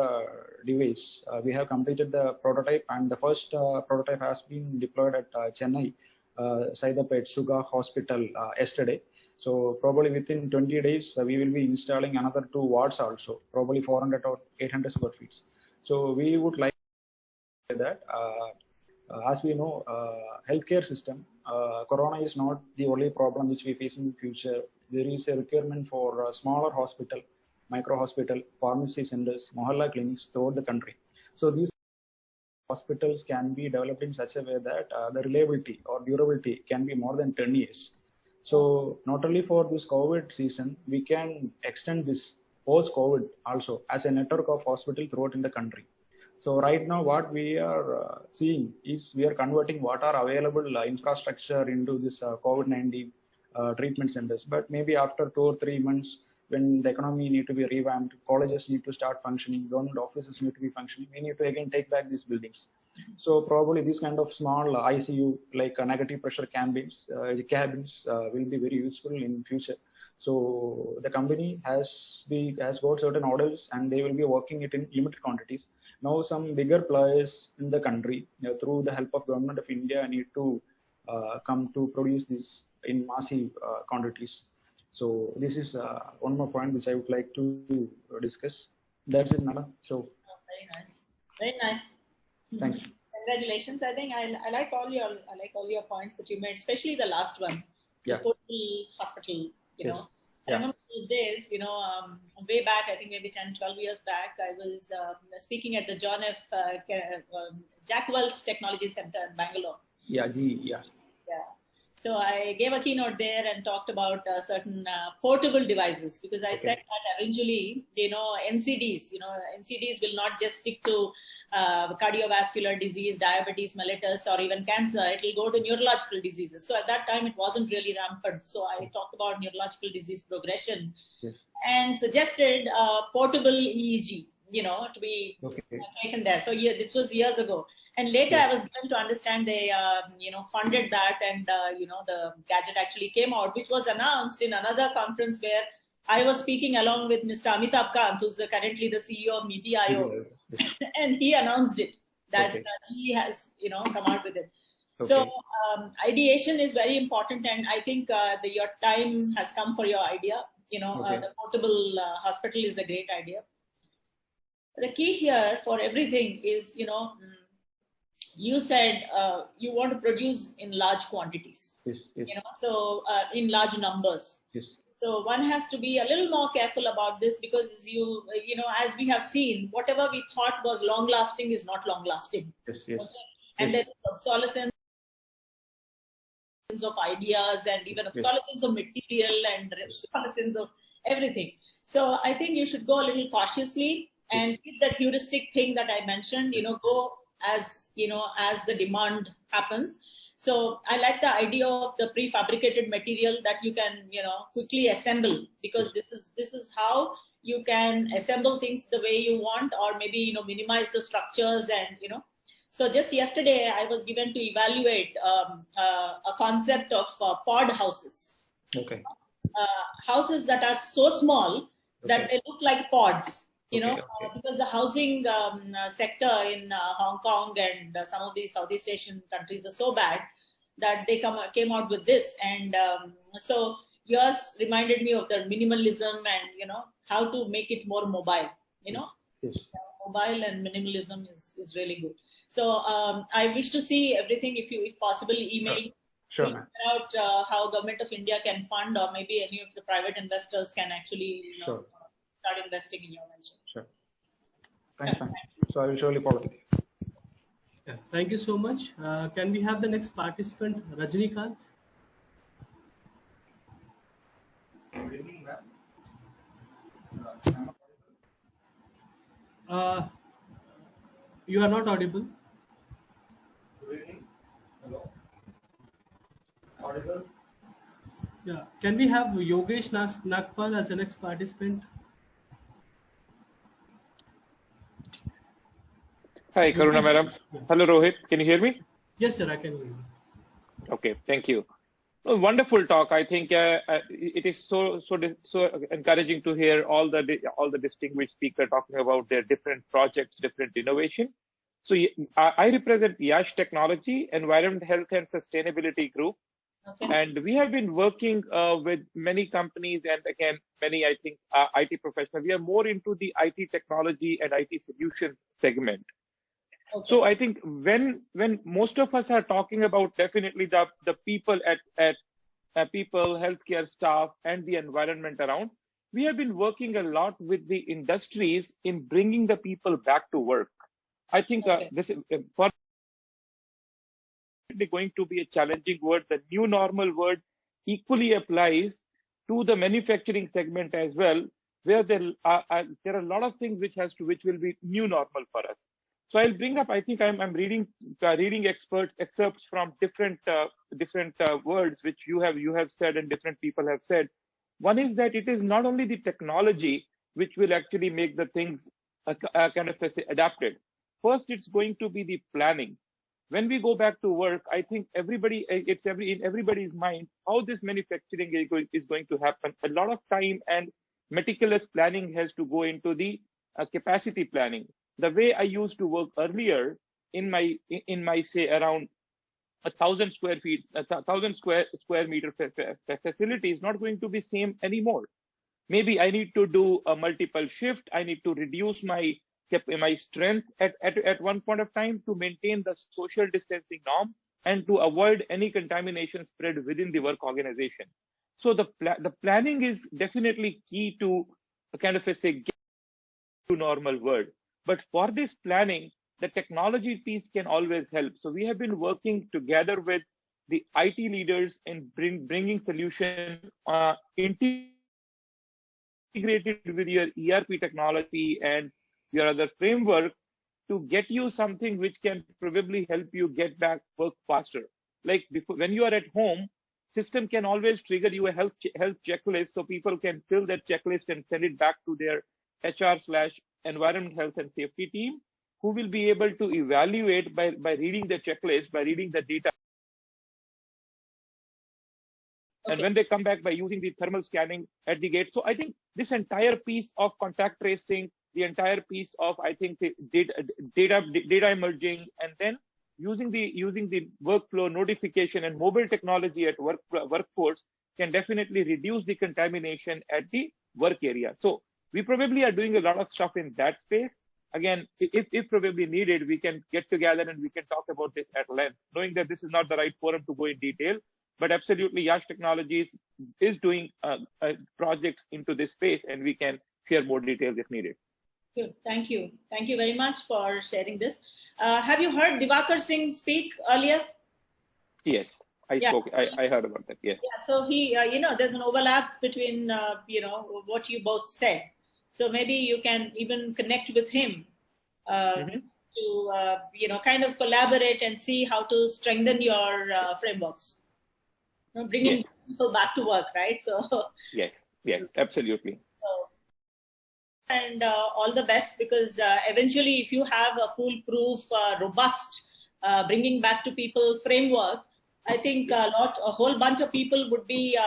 device, we have completed the prototype, and the first prototype has been deployed at Chennai, Saidapet Suga Hospital yesterday. So probably within 20 days, we will be installing another 2 wards also, probably 400 or 800 square feet. So we would like to say that as we know, healthcare system, corona is not the only problem which we face in future. There is a requirement for smaller hospital, micro hospital, pharmacy centers, mohalla clinics throughout the country. So these hospitals can be developed in such a way that the reliability or durability can be more than 10 years. So not only for this COVID season, we can extend this post-COVID also as a network of hospitals throughout in the country. So right now what we are seeing is we are converting what are available infrastructure into this COVID-19 treatment centers. But maybe after 2 or 3 months, when the economy need to be revamped, colleges need to start functioning, government offices need to be functioning, we need to again take back these buildings. So probably these kind of small ICU, like negative pressure cabins will be very useful in future. So the company has got certain orders and they will be working it in limited quantities. Now some bigger players in the country, through the help of Government of India, need to come to produce this in massive quantities. So this is one more point which I would like to discuss. That's it, Nala. So very nice, very nice. Thanks. Congratulations. I think I like all your points that you made, especially the last one. Yeah. The total hospital. You know, I Yeah. remember those days. You know, way back, I think maybe 10, 12 years back, I was speaking at the John F. Jack Welch Technology Center in Bangalore. Yeah. Yeah. Yeah. So I gave a keynote there and talked about certain portable devices, because I said that eventually, you know, NCDs will not just stick to cardiovascular disease, diabetes mellitus, or even cancer. It will go to neurological diseases. So at that time, it wasn't really rampant. So I talked about neurological disease progression and suggested portable EEG, you know, to be taken there. So yeah, this was years ago. And later I was given to understand they, funded that, and, the gadget actually came out, which was announced in another conference where I was speaking along with Mr. Amitabh Kant, who's currently the CEO of Niti Aayog. And he announced it, that he has, come out with it. So ideation is very important. And I think your time has come for your idea. The portable hospital is a great idea. The key here for everything is, you said you want to produce in large quantities, so in large numbers. So one has to be a little more careful about this, because as we have seen, whatever we thought was long lasting is not long lasting. And there is obsolescence of ideas, and even obsolescence of material, and obsolescence of everything. So I think you should go a little cautiously and keep that heuristic thing that I mentioned, go as the demand happens. So I like the idea of the prefabricated material that you can quickly assemble, because this is how you can assemble things the way you want, or maybe minimize the structures. And so just yesterday I was given to evaluate a concept of pod houses. Houses that are so small that they look like pods. Because the housing sector in Hong Kong and some of these Southeast Asian countries are so bad that they came out with this. And so yours reminded me of the minimalism and, how to make it more mobile, mobile and minimalism is really good. So I wish to see everything, if possible, email. Sure, figure out how Government of India can fund, or maybe any of the private investors can actually, start investing in your venture. Sure. Thanks, man. So I will surely follow with you. Yeah, thank you so much. Can we have the next participant, Rajnikant? Good evening, ma'am. You are not audible. Good evening. Hello. Audible? Yeah. Can we have Yogesh Nagpal as the next participant? Hi, Karuna madam. Hello, Rohit. Can you hear me? Yes, sir, I can hear you. Okay, thank you. A wonderful talk. I think it is so encouraging to hear all the distinguished speakers talking about their different projects, different innovation. So I represent Yash Technology, Environment, Health and Sustainability Group. Okay. And we have been working with many companies and again, many, I think, IT professionals. We are more into the IT technology and IT solutions segment. Okay. So I think when most of us are talking about definitely the people at people, healthcare staff, and the environment around, we have been working a lot with the industries in bringing the people back to work. I think this is going to be a challenging word. The new normal word equally applies to the manufacturing segment as well, where there are a lot of things which will be new normal for us. So I'll bring up. I think I'm reading excerpts from different words which you have said and different people have said. One is that it is not only the technology which will actually make the things kind of adapted. First, it's going to be the planning. When we go back to work, I think in everybody's mind how this manufacturing is going to happen. A lot of time and meticulous planning has to go into the capacity planning. The way I used to work earlier in my say around 1,000 square feet, 1,000 square meter facility is not going to be same anymore. Maybe I need to do a multiple shift. I need to reduce my strength at one point of time to maintain the social distancing norm and to avoid any contamination spread within the work organization. So the planning is definitely key to kind of get to normal world. But for this planning, the technology piece can always help. So we have been working together with the IT leaders in bringing solution integrated with your ERP technology and your other framework to get you something which can probably help you get back work faster. Like before, when you are at home, system can always trigger you a health checklist, so people can fill that checklist and send it back to their HR/environment, health and safety team, who will be able to evaluate by reading the checklist, by reading the data. Okay. And when they come back by using the thermal scanning at the gate. So I think this entire piece of contact tracing, the entire piece of, I think, the data emerging, and then using the workflow notification and mobile technology at workforce can definitely reduce the contamination at the work area. So we probably are doing a lot of stuff in that space. Again, if probably needed, we can get together and we can talk about this at length, knowing that this is not the right forum to go in detail. But absolutely, Yash Technologies is doing projects into this space, and we can share more details if needed. Good. Thank you. Thank you very much for sharing this. Have you heard Diwakar Singh speak earlier? Yes, I spoke. I heard about that. Yes. Yeah. So he, there's an overlap between, what you both said. So maybe you can even connect with him to, kind of collaborate and see how to strengthen your frameworks. Bringing people back to work, right? So yes, absolutely. And all the best, because eventually, if you have a foolproof, robust, bringing back to people framework, I think a whole bunch of people would be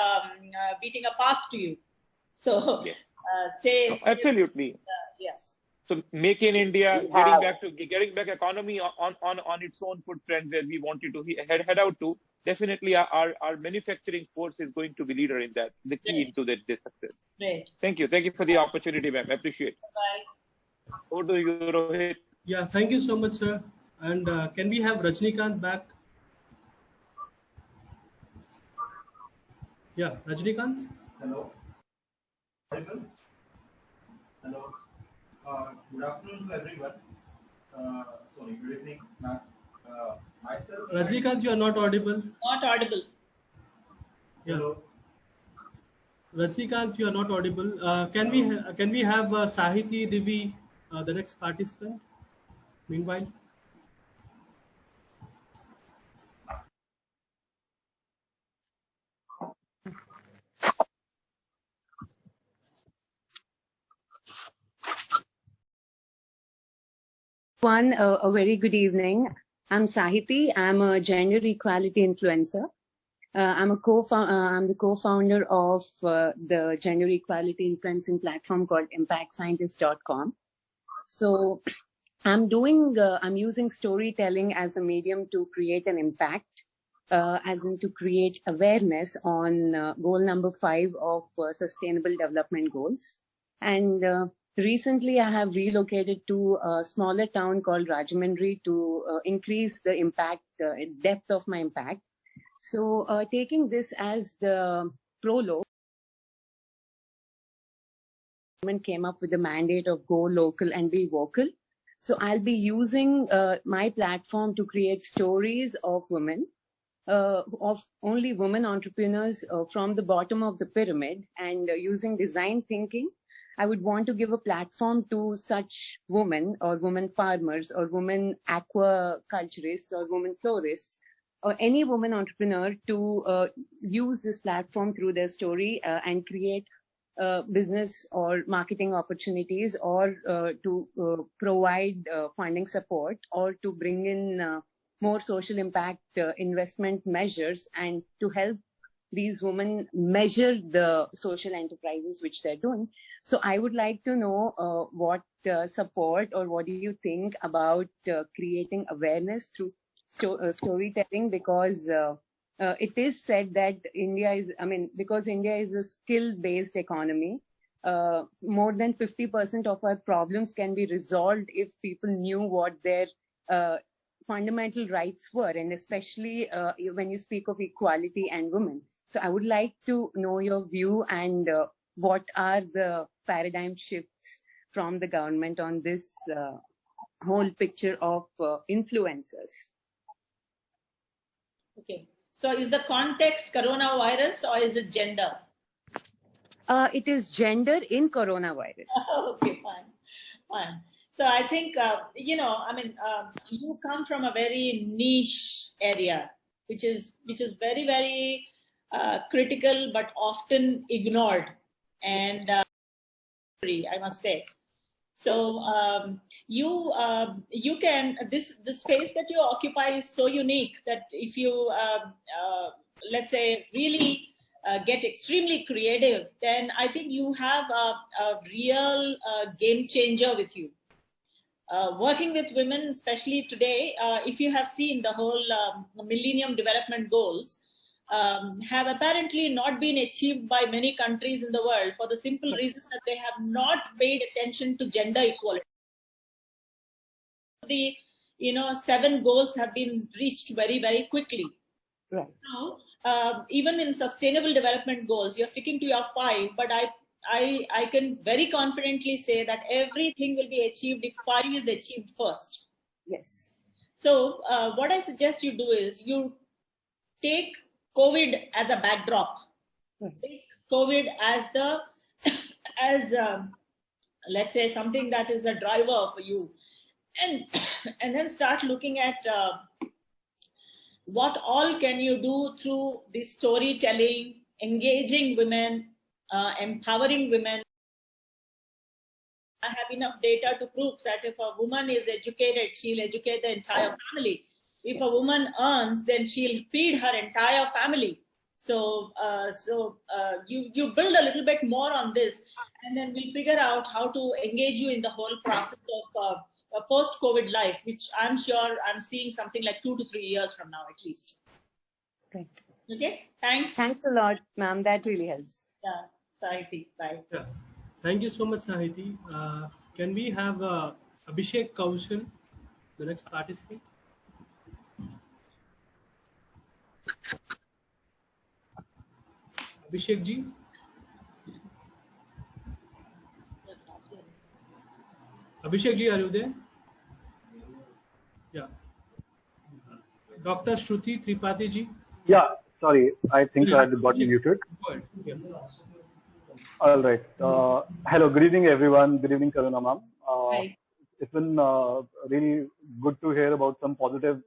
beating a path to you. So stay. Absolutely. Yes. So make in India, getting back economy on its own footprint where we want you to head out to. Definitely, our manufacturing force is going to be leader in that, the key into this success. Great. Thank you for the opportunity, ma'am. Appreciate it. Bye. Over to you, Rohit. Yeah, thank you so much, sir. And can we have Rajnikant back? Yeah, Rajnikant. Hello. Hello. Good afternoon to everyone. Good evening, ma'am. Myself. Rajnikant, you are not audible. Not audible. Yeah. Hello. Rajnikant, you are not audible. Can we have Sahiti Divi, the next participant? Meanwhile. A very good evening. I'm Sahiti. I'm a gender equality influencer. I'm the co-founder of the gender equality influencing platform called impactscientist.com. So I'm using storytelling as a medium to create an impact, as in to create awareness on goal number 5 of Sustainable Development Goals. And recently I have relocated to a smaller town called Rajahmundry to increase the impact, depth of my impact. So taking this as the prologue, the government came up with the mandate of go local and be vocal. So I'll be using my platform to create stories of women, of only women entrepreneurs from the bottom of the pyramid, and using design thinking, I would want to give a platform to such women or women farmers or women aquaculturists or women florists or any woman entrepreneur to use this platform through their story and create business or marketing opportunities, or to provide funding support, or to bring in more social impact investment measures, and to help these women measure the social enterprises which they're doing. So I would like to know what support, or what do you think about creating awareness through storytelling, because it is said that because India is a skill-based economy, more than 50% of our problems can be resolved if people knew what their fundamental rights were, and especially when you speak of equality and women. So I would like to know your view, and what are the paradigm shifts from the government on this whole picture of influencers. Okay. So is the context coronavirus or is it gender? It is gender in coronavirus. Okay, fine. So I think, you come from a very niche area, which is very, very critical, but often ignored, and I must say. So you can, the space that you occupy is so unique that if you let's say really get extremely creative, then I think you have a real game changer with you. Working with women, especially today, if you have seen the whole Millennium Development Goals, have apparently not been achieved by many countries in the world for the simple reason that they have not paid attention to gender equality. The 7 goals have been reached very, very quickly. Right. Now, even in Sustainable Development Goals, you're sticking to your 5, but I can very confidently say that everything will be achieved if 5 is achieved first. Yes. So what I suggest you do is you take COVID as a backdrop. Take COVID as let's say something that is a driver for you, and then start looking at what all can you do through the storytelling, engaging women, empowering women. I have enough data to prove that if a woman is educated, she'll educate the entire family. If a woman earns, then she'll feed her entire family. So, you build a little bit more on this, and then we'll figure out how to engage you in the whole process of a post-COVID life, which I'm sure I'm seeing something like 2 to 3 years from now, at least. Right. Okay. Thanks. Thanks a lot, ma'am. That really helps. Yeah. Sahiti, bye. Yeah. Thank you so much, Sahiti. Can we have Abhishek Kaushal, the next participant? Abhishek ji? Abhishek ji, are you there? Yeah. Dr. Shruti Tripathi ji? Yeah, sorry, I think I had got muted. Go ahead. Yeah. All right. Hello, good evening, everyone. Good evening, Karuna ma'am. Hi. It's been really good to hear about some positive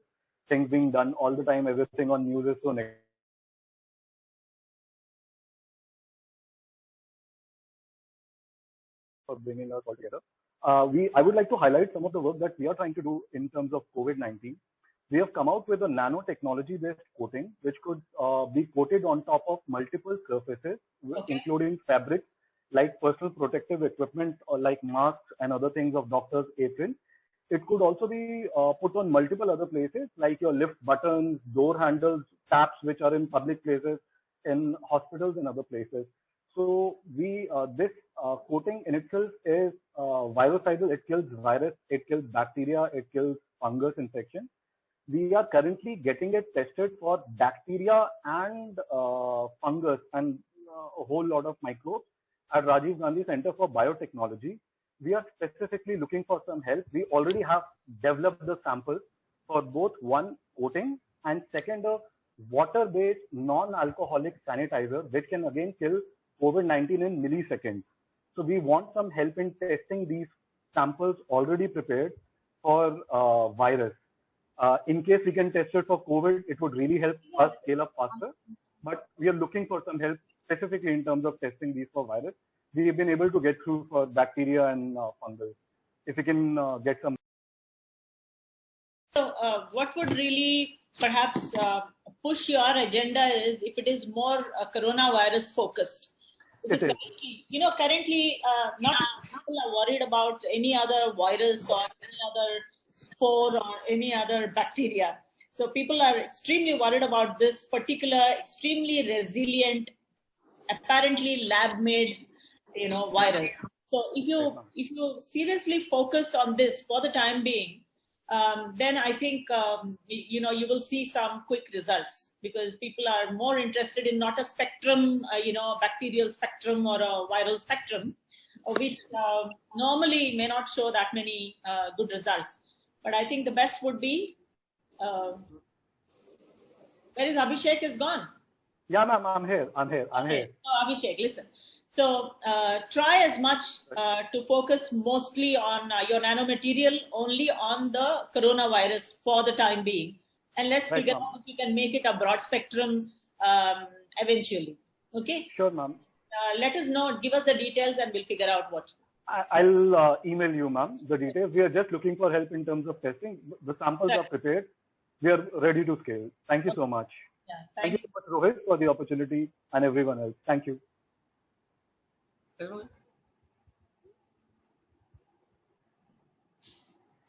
things being done all the time. Everything on news is so negative. For bringing us all together. I would like to highlight some of the work that we are trying to do in terms of COVID-19. we have come out with a nanotechnology based coating, which could be coated on top of multiple surfaces, including fabrics like personal protective equipment or like masks and other things of doctors' aprons. It could also be put on multiple other places like your lift buttons, door handles, taps, which are in public places, in hospitals and other places. So this coating in itself is virucidal. It kills virus, it kills bacteria, it kills fungus infection. We are currently getting it tested for bacteria and fungus and a whole lot of microbes at Rajiv Gandhi Center for Biotechnology. We are specifically looking for some help. We already have developed the samples for both one, coating, and second, a water-based non-alcoholic sanitizer, which can again kill COVID-19 in milliseconds. So we want some help in testing these samples already prepared for virus. In case we can test it for COVID, it would really help us scale up faster. But we are looking for some help specifically in terms of testing these for virus. We've been able to get through for bacteria and fungus. If we can get some. So what would really perhaps push your agenda is if it is more coronavirus focused. Because currently, not people are worried about any other virus or any other spore or any other bacteria. So people are extremely worried about this particular extremely resilient, apparently lab-made, virus. So if you seriously focus on this for the time being, then I think you will see some quick results, because people are more interested in not a spectrum, bacterial spectrum or a viral spectrum, which normally may not show that many good results. But I think the best would be, where is Abhishek? Is gone. Yeah, ma'am, I'm here. So Abhishek, listen. So try as much to focus mostly on your nanomaterial, only on the coronavirus for the time being. And let's figure out if we can make it a broad spectrum eventually. Okay? Sure, ma'am. Let us know, give us the details and we'll figure out what. I'll email you, ma'am, the details. We are just looking for help in terms of testing. The samples are prepared. We are ready to scale. Thank you so much. Yeah, thank you so much, Rohit, for the opportunity, and everyone else. Thank you.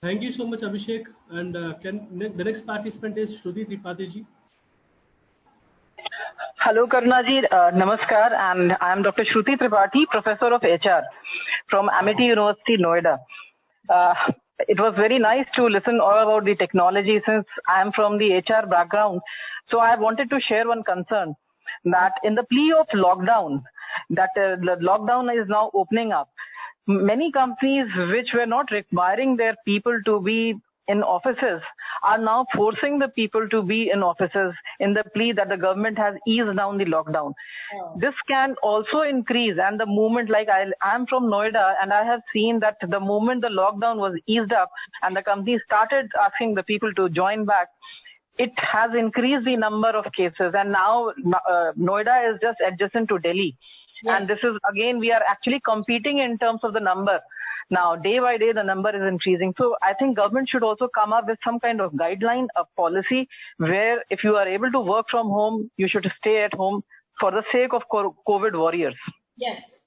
Thank you so much, Abhishek. And the next participant is Shruti Tripathi ji. Hello, Karuna ji. Namaskar. And I am Dr. Shruti Tripathi, Professor of HR from Amity University, Noida. It was very nice to listen all about the technology, since I am from the HR background. So I wanted to share one concern, that in the plea of lockdown, that the lockdown is now opening up. Many companies which were not requiring their people to be in offices are now forcing the people to be in offices in the plea that the government has eased down the lockdown. This can also increase, and the moment, like I am from Noida, and I have seen that the moment the lockdown was eased up and the companies started asking the people to join back, it has increased the number of cases. And now Noida is just adjacent to Delhi. Yes. And this is, again, we are actually competing in terms of the number. Now, day by day, the number is increasing. So I think government should also come up with some kind of guideline, a policy, where if you are able to work from home, you should stay at home for the sake of COVID warriors. Yes.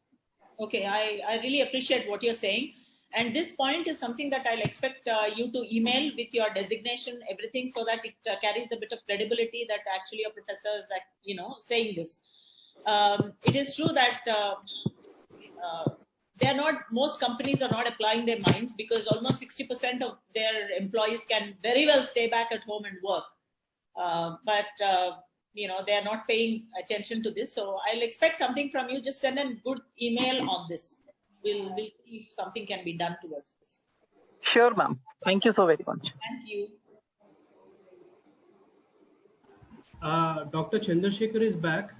Okay. I really appreciate what you're saying. And this point is something that I'll expect you to email with your designation, everything, so that it carries a bit of credibility that actually a professor is, saying this. It is true that most companies are not applying their minds, because almost 60% of their employees can very well stay back at home and work. But they are not paying attention to this. So I'll expect something from you. Just send a good email on this. We'll see if something can be done towards this. Sure, ma'am. Thank you so very much. Thank you. Dr. Chandrasekhar is back.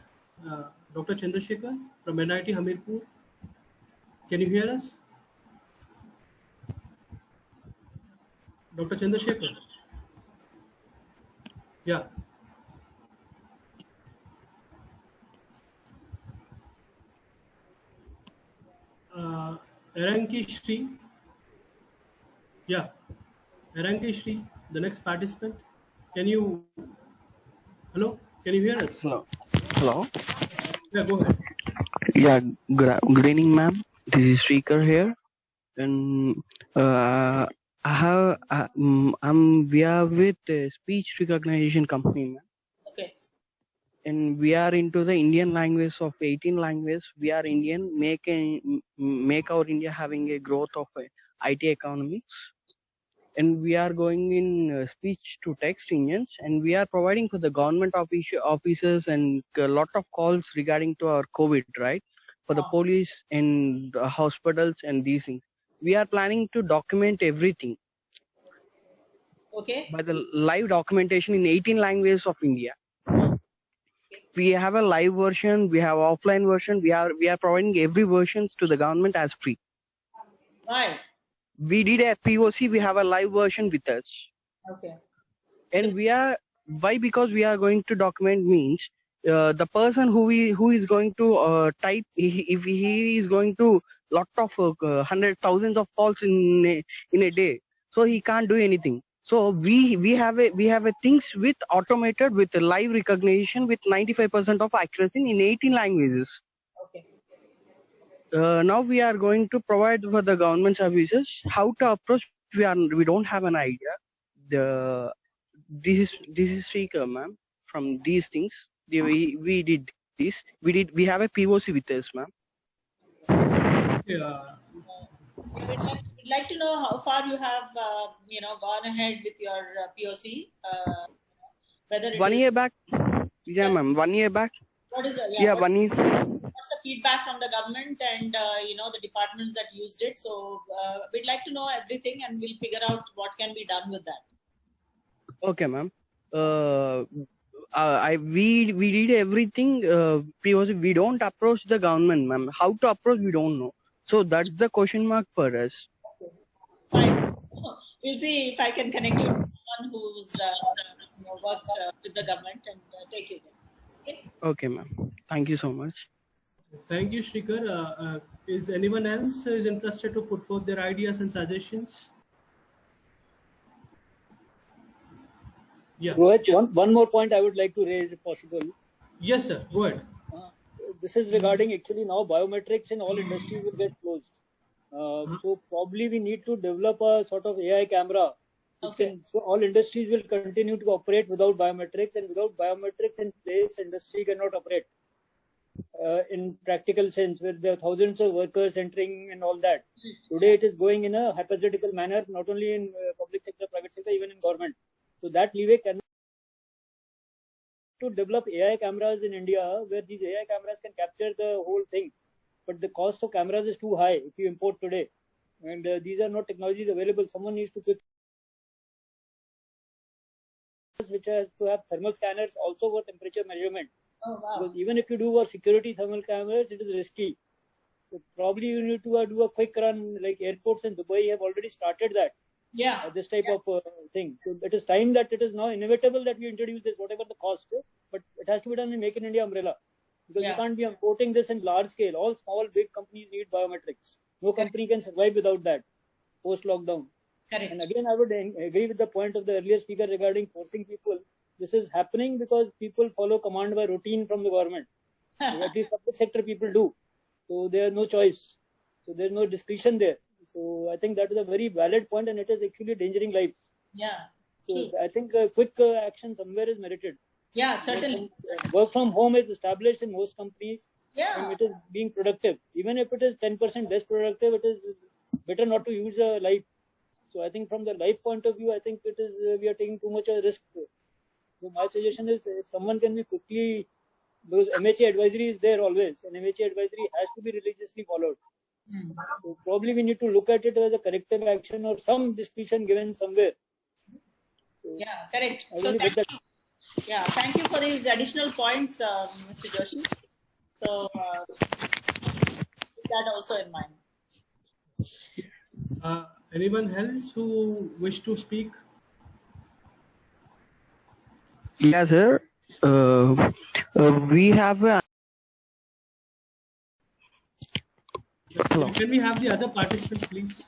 Dr. Chandrasekhar from NIT Hamirpur. Can you hear us? Dr. Chandrasekhar? Yeah. Eranki Shri. Yeah. Eranki Shri, the next participant. Can you? Hello? Can you hear us? Hello. Hello. Yeah, go ahead. Yeah. Good evening, ma'am. This is Shrikar here, and we are with a speech recognition company, ma'am. Okay. And we are into the Indian language of 18 languages. We are Indian. Make our India having a growth of IT economics. And we are going in speech to text engines, and we are providing for the government officers and a lot of calls regarding to our COVID, right? For the police and hospitals and these things. We are planning to document everything Okay. by the live documentation in 18 languages of India. We have a live version, we have offline version, we are providing every versions to the government as free. Right. We did a POC, we have a live version with us. Okay. And because we are going to document means the person who is going to type, if he is going to lot of hundred thousands of calls in a day, so he can't do anything. So we have a things with automated with live recognition with 95% of accuracy in 18 languages. Okay. Now we are going to provide for the government services. How to approach? We don't have an idea. This is Shrikar, ma'am. From these things, we did this. We have a POC with us, ma'am. Yeah. We'd like to know how far you have, gone ahead with your POC. Whether 1 year back. Yeah, ma'am. 1 year back. What is the 1 year. What's the feedback from the government and the departments that used it? So we'd like to know everything, and we'll figure out what can be done with that. Okay, ma'am. We did everything. POC. We don't approach the government, ma'am. How to approach? We don't know. So that's the question mark for us. Okay. Fine. We'll see if I can connect you to someone who's worked with the government and take you there. Okay. Okay, ma'am. Thank you so much. Thank you, Shrikar. Is anyone else is interested to put forth their ideas and suggestions? Yeah. Rohit, one more point I would like to raise, if possible. Yes, sir. Go ahead. This is regarding actually now biometrics in all industries will get closed. So probably we need to develop a sort of AI camera. So all industries will continue to operate without biometrics, and without biometrics in place, industry cannot operate in practical sense, with the thousands of workers entering and all that. Today it is going in a hypothetical manner, not only in public sector, private sector, even in government. So that leeway can to develop AI cameras in India, where these AI cameras can capture the whole thing. But the cost of cameras is too high if you import today. And these are not technologies available. Someone needs to pick which has to have thermal scanners also for temperature measurement. Oh, wow. Because even if you do for security thermal cameras, it is risky. So probably you need to do a quick run, like airports in Dubai have already started that. Yeah. This type of thing. So it is time that it is now inevitable that we introduce this, whatever the cost, but it has to be done in Make in India umbrella. Because you can't be importing this in large scale. All small, big companies need biometrics. No company can survive without that post-lockdown. Correct. And again, I would agree with the point of the earlier speaker regarding forcing people. This is happening because people follow command by routine from the government. At least public sector people do. So there is no choice. So there is no discretion there. So I think that is a very valid point, and it is actually endangering lives. Yeah. So I think quick action somewhere is merited. Yeah, certainly. Work from home is established in most companies. Yeah. And it is being productive. Even if it is 10% less productive, it is better not to use a life. So I think from the life point of view, I think it is we are taking too much a risk. So my suggestion is if someone can be quickly, because MHA advisory is there always, and MHA advisory has to be religiously followed. So probably we need to look at it as a corrective action or some discretion given somewhere. So yeah, correct. So thank you for these additional points, Mr. Joshi. So keep that also in mind. Anyone else who wish to speak? Yeah, sir. We have a... Hello. Can we have the other participant, please?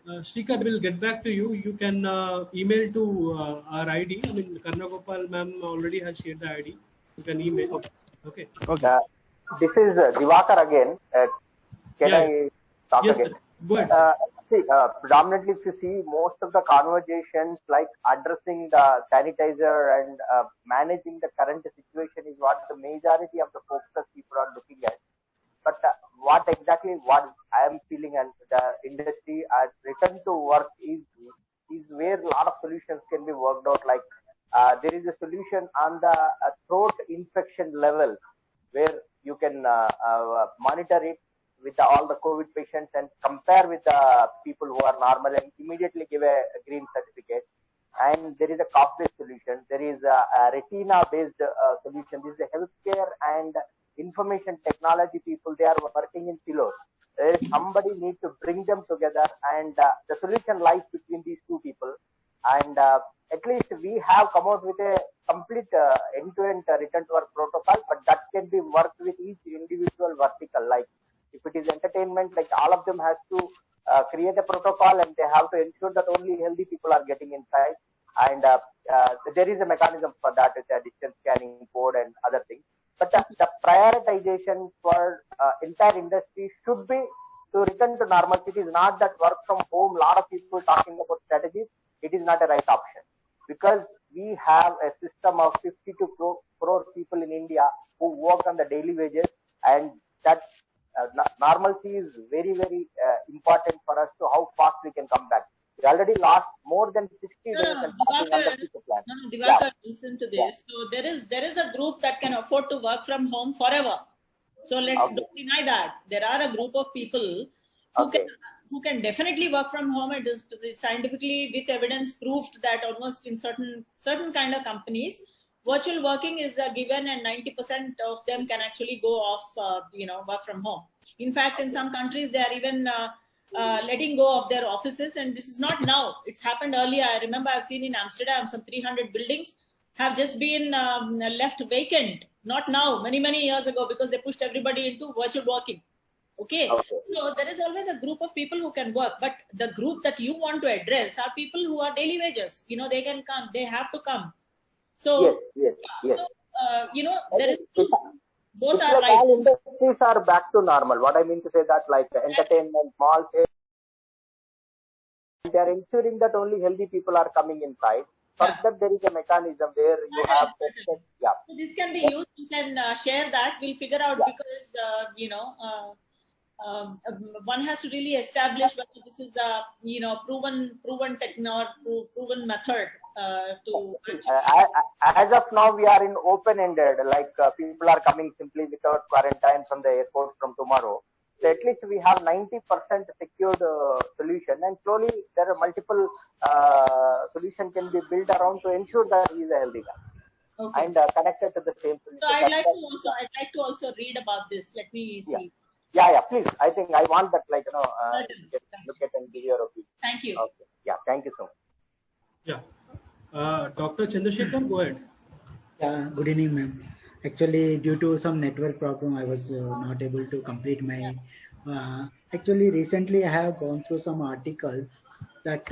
Shrikar will get back to you. You can email to our ID. I mean, Karnagopal ma'am already has shared the ID. You can email. Okay. Okay. This is Divakar again. Can I talk again? Go ahead. Predominantly, if you see, most of the conversations like addressing the sanitizer and managing the current situation is what the majority of the focus people are looking at. But what I am feeling, and the industry as return to work is where a lot of solutions can be worked out. Like there is a solution on the throat infection level where you can monitor it with all the COVID patients and compare with the people who are normal and immediately give a green certificate. And there is a cough-based solution. There is a retina-based solution. This is a healthcare and information technology people. They are working in silos. Somebody needs to bring them together, and the solution lies between these two people. And at least we have come out with a complete end-to-end return to work protocol, but that can be worked with each individual vertical. Like if it is entertainment, like all of them has to create a protocol, and they have to ensure that only healthy people are getting inside. And there is a mechanism for that with a distance scanning code and other things. But the prioritization for entire industry should be to return to normalcy. It is not that work from home, a lot of people talking about strategies. It is not a right option, because we have a system of 52 crore people in India who work on the daily wages, and that normalcy is very, very important for us to how fast we can come back. We already lost more than 60 days and on the future plan. Divakar, listen to this. So there is a group that can afford to work from home forever. So let's don't deny that. There are a group of people who can definitely work from home. It is scientifically with evidence proved that almost in certain kind of companies, virtual working is given, and 90% of them can actually go off, work from home. In fact, in some countries, they are even letting go of their offices, and this is not now. It's happened earlier. I remember I've seen in Amsterdam some 300 buildings have just been left vacant. Not now, many years ago, because they pushed everybody into virtual working. Okay. So there is always a group of people who can work, but the group that you want to address are people who are daily wages. They can come. They have to come. So, yes. So, there is both it's are like right. all industries are back to normal. What I mean to say that, like entertainment, malls, they are ensuring that only healthy people are coming inside. For that, there is a mechanism where you have. So this can be used. You can share that. We'll figure out because one has to really establish whether this is a proven proven method to. As of now, we are in open-ended. Like people are coming simply without quarantine from the airport from tomorrow. So at least we have 90% secured solution, and slowly there are multiple solution can be built around to ensure that he is a healthy guy and connected to the same solution. So I'd like to also read about this. Let me see. Yeah, please. I think I want that, look at and give your opinion. Thank you. Okay. Yeah, thank you so much. Yeah. Dr. Chandrasekhar, go ahead. Yeah, good evening, ma'am. Actually, due to some network problem, I was not able to complete my. Actually, recently I have gone through some articles that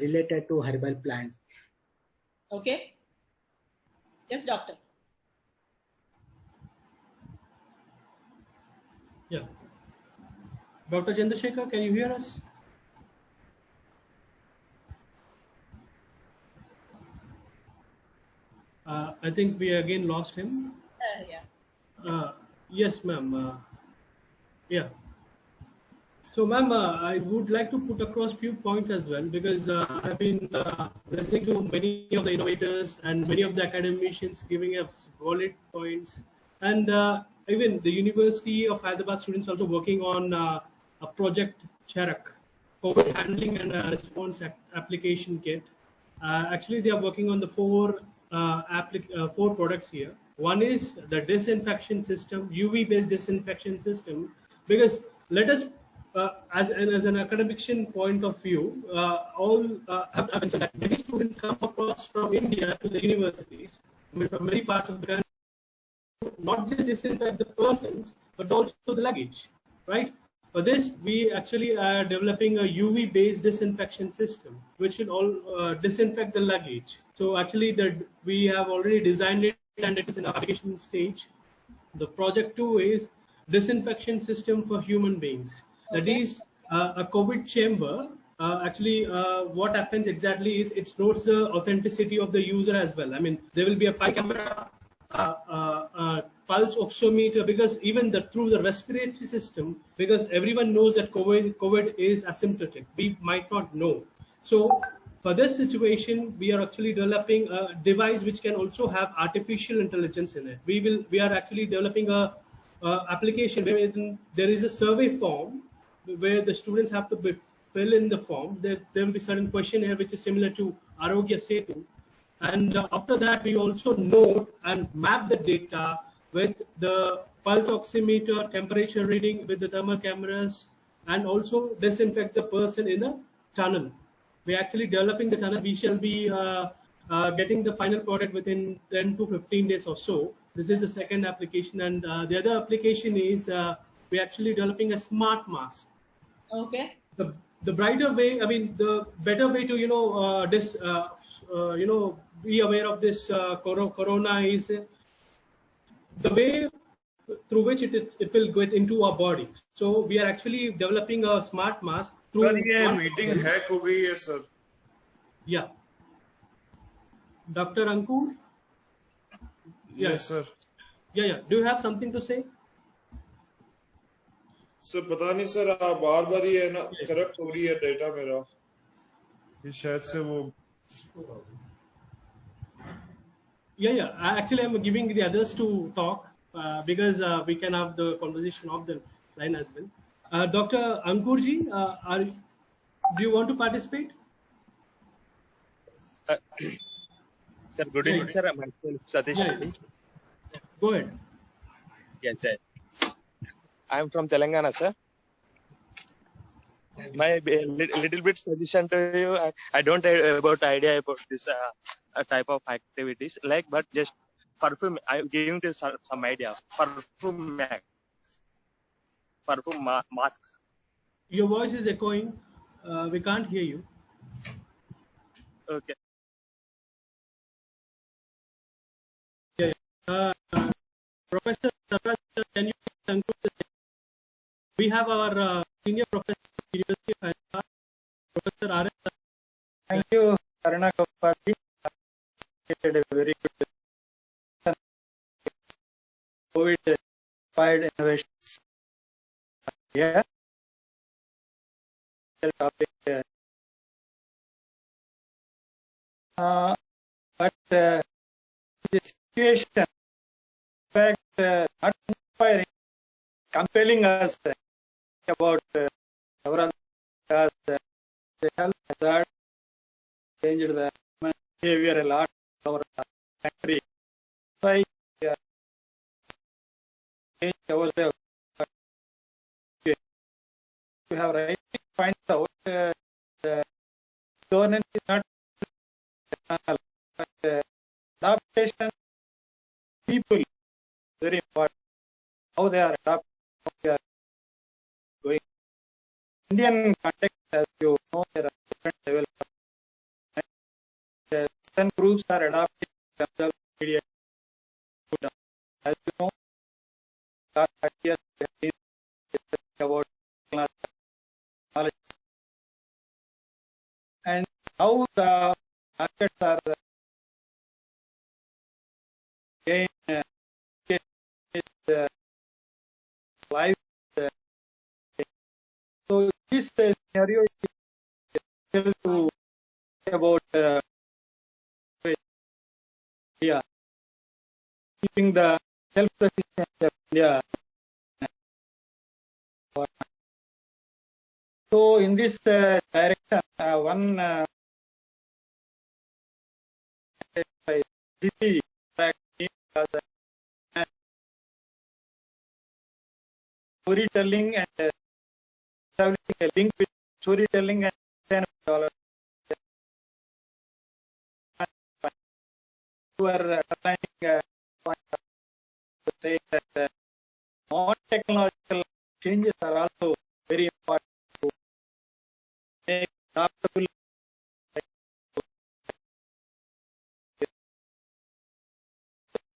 related to herbal plants. Okay. Yes, doctor. Yeah. Dr. Chandrasekhar, can you hear us? I think we again lost him. Yes, ma'am. Yeah. So, ma'am, I would like to put across few points as well, because I've been listening to many of the innovators and many of the academicians giving us valid points, and even the University of Hyderabad students also working on a project Charak, COVID handling and response application kit. Actually, they are working on the four products here. One is the disinfection system, UV-based disinfection system, because let us, as an academician point of view, many students come across from India to the universities, from many parts of the country, not just disinfect the persons, but also the luggage, right? For this, we actually are developing a UV-based disinfection system, which will all disinfect the luggage. So actually, we have already designed it, and it is in application stage. The project 2 is disinfection system for human beings. That is a COVID chamber. What happens exactly is it notes the authenticity of the user as well. I mean, there will be a camera, pulse oximeter, because even through the respiratory system, because everyone knows that COVID is asymptomatic. We might not know. So for this situation, we are actually developing a device which can also have artificial intelligence in it. We are actually developing a application where there is a survey form where the students have to fill in the form. There will be certain questionnaire which is similar to Arogya Setu. And after that, we also note and map the data with the pulse oximeter, temperature reading with the thermal cameras, and also disinfect the person in the tunnel. We're actually developing the tunnel. We shall be getting the final product within 10 to 15 days or so. This is the second application. And the other application is we're actually developing a smart mask. Okay. The brighter way, I mean, the better way to, be aware of this corona is the way through which it will get into our body. So we are actually developing a smart mask. Sir, ये meeting hack हो गई है sir. Yeah. Dr. Ankur? Yes sir. Yeah. Do you have something to say? Sir पता नहीं sir, आप बार ये है ना करप्ट हो रही है डेटा मेरा, ये शायद से वो Actually, I'm giving the others to talk because we can have the conversation off the line as well. Dr. Ankurji, do you want to participate? Sir, good evening, sir. Myself, Satish Reddy. Go ahead. Yes, sir. I am from Telangana, sir. My little bit suggestion to you. I don't have idea about this type of activities, but just perfume. I'm giving you some idea. Perfume masks. Your voice is echoing. We can't hear you. Okay. Professor, can you conclude the session? We have our senior professor of the University of Hyderabad, Professor R.S. Thank you, Karuna Kapati. Did a very good COVID-inspired innovations. Yeah. Topic. But the situation, in fact, not inspiring, compelling us about several the health hazard, changed the human behavior a lot in our country. By change ourselves, we have right to find out the governance is not external, but adaptation people very important. How they are adapting, how they are going. Indian context, as you know, there are different levels. Certain groups are adapting themselves immediately. As you know, last 5 years we have been about knowledge. And how the markets are gain life. So this scenario is still to about India, keeping the self-sufficiency of India. So in this direction, one storytelling and establishing a link with storytelling and $10. You are applying a point to say that non-technological changes are also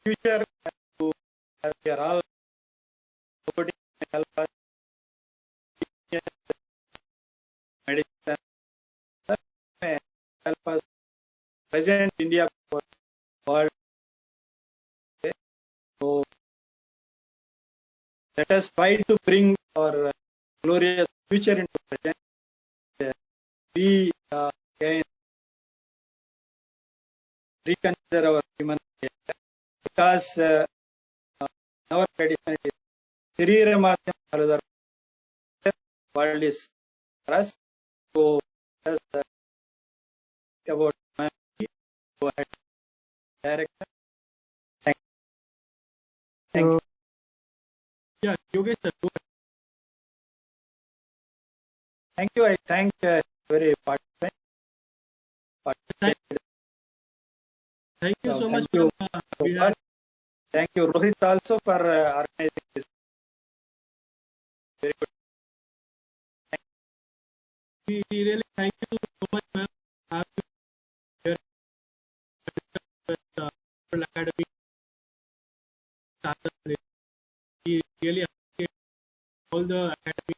future, we are all supporting help us medicine, help us present India for world. So let us try to bring our glorious future into present. We can reconsider our human nature because our tradition is Sharira Madhyam Paradar. World is for us. So let us about humanity. Go ahead. Director. Thank you. Yeah, Yogesh sir, go ahead. Thank you. I thank very participant. Thank you so much. Thank you. We had Thank you, Rohit, also for organizing this. Very good. we really thank you so much, ma'am. Here with World Academy. We really appreciate all the academy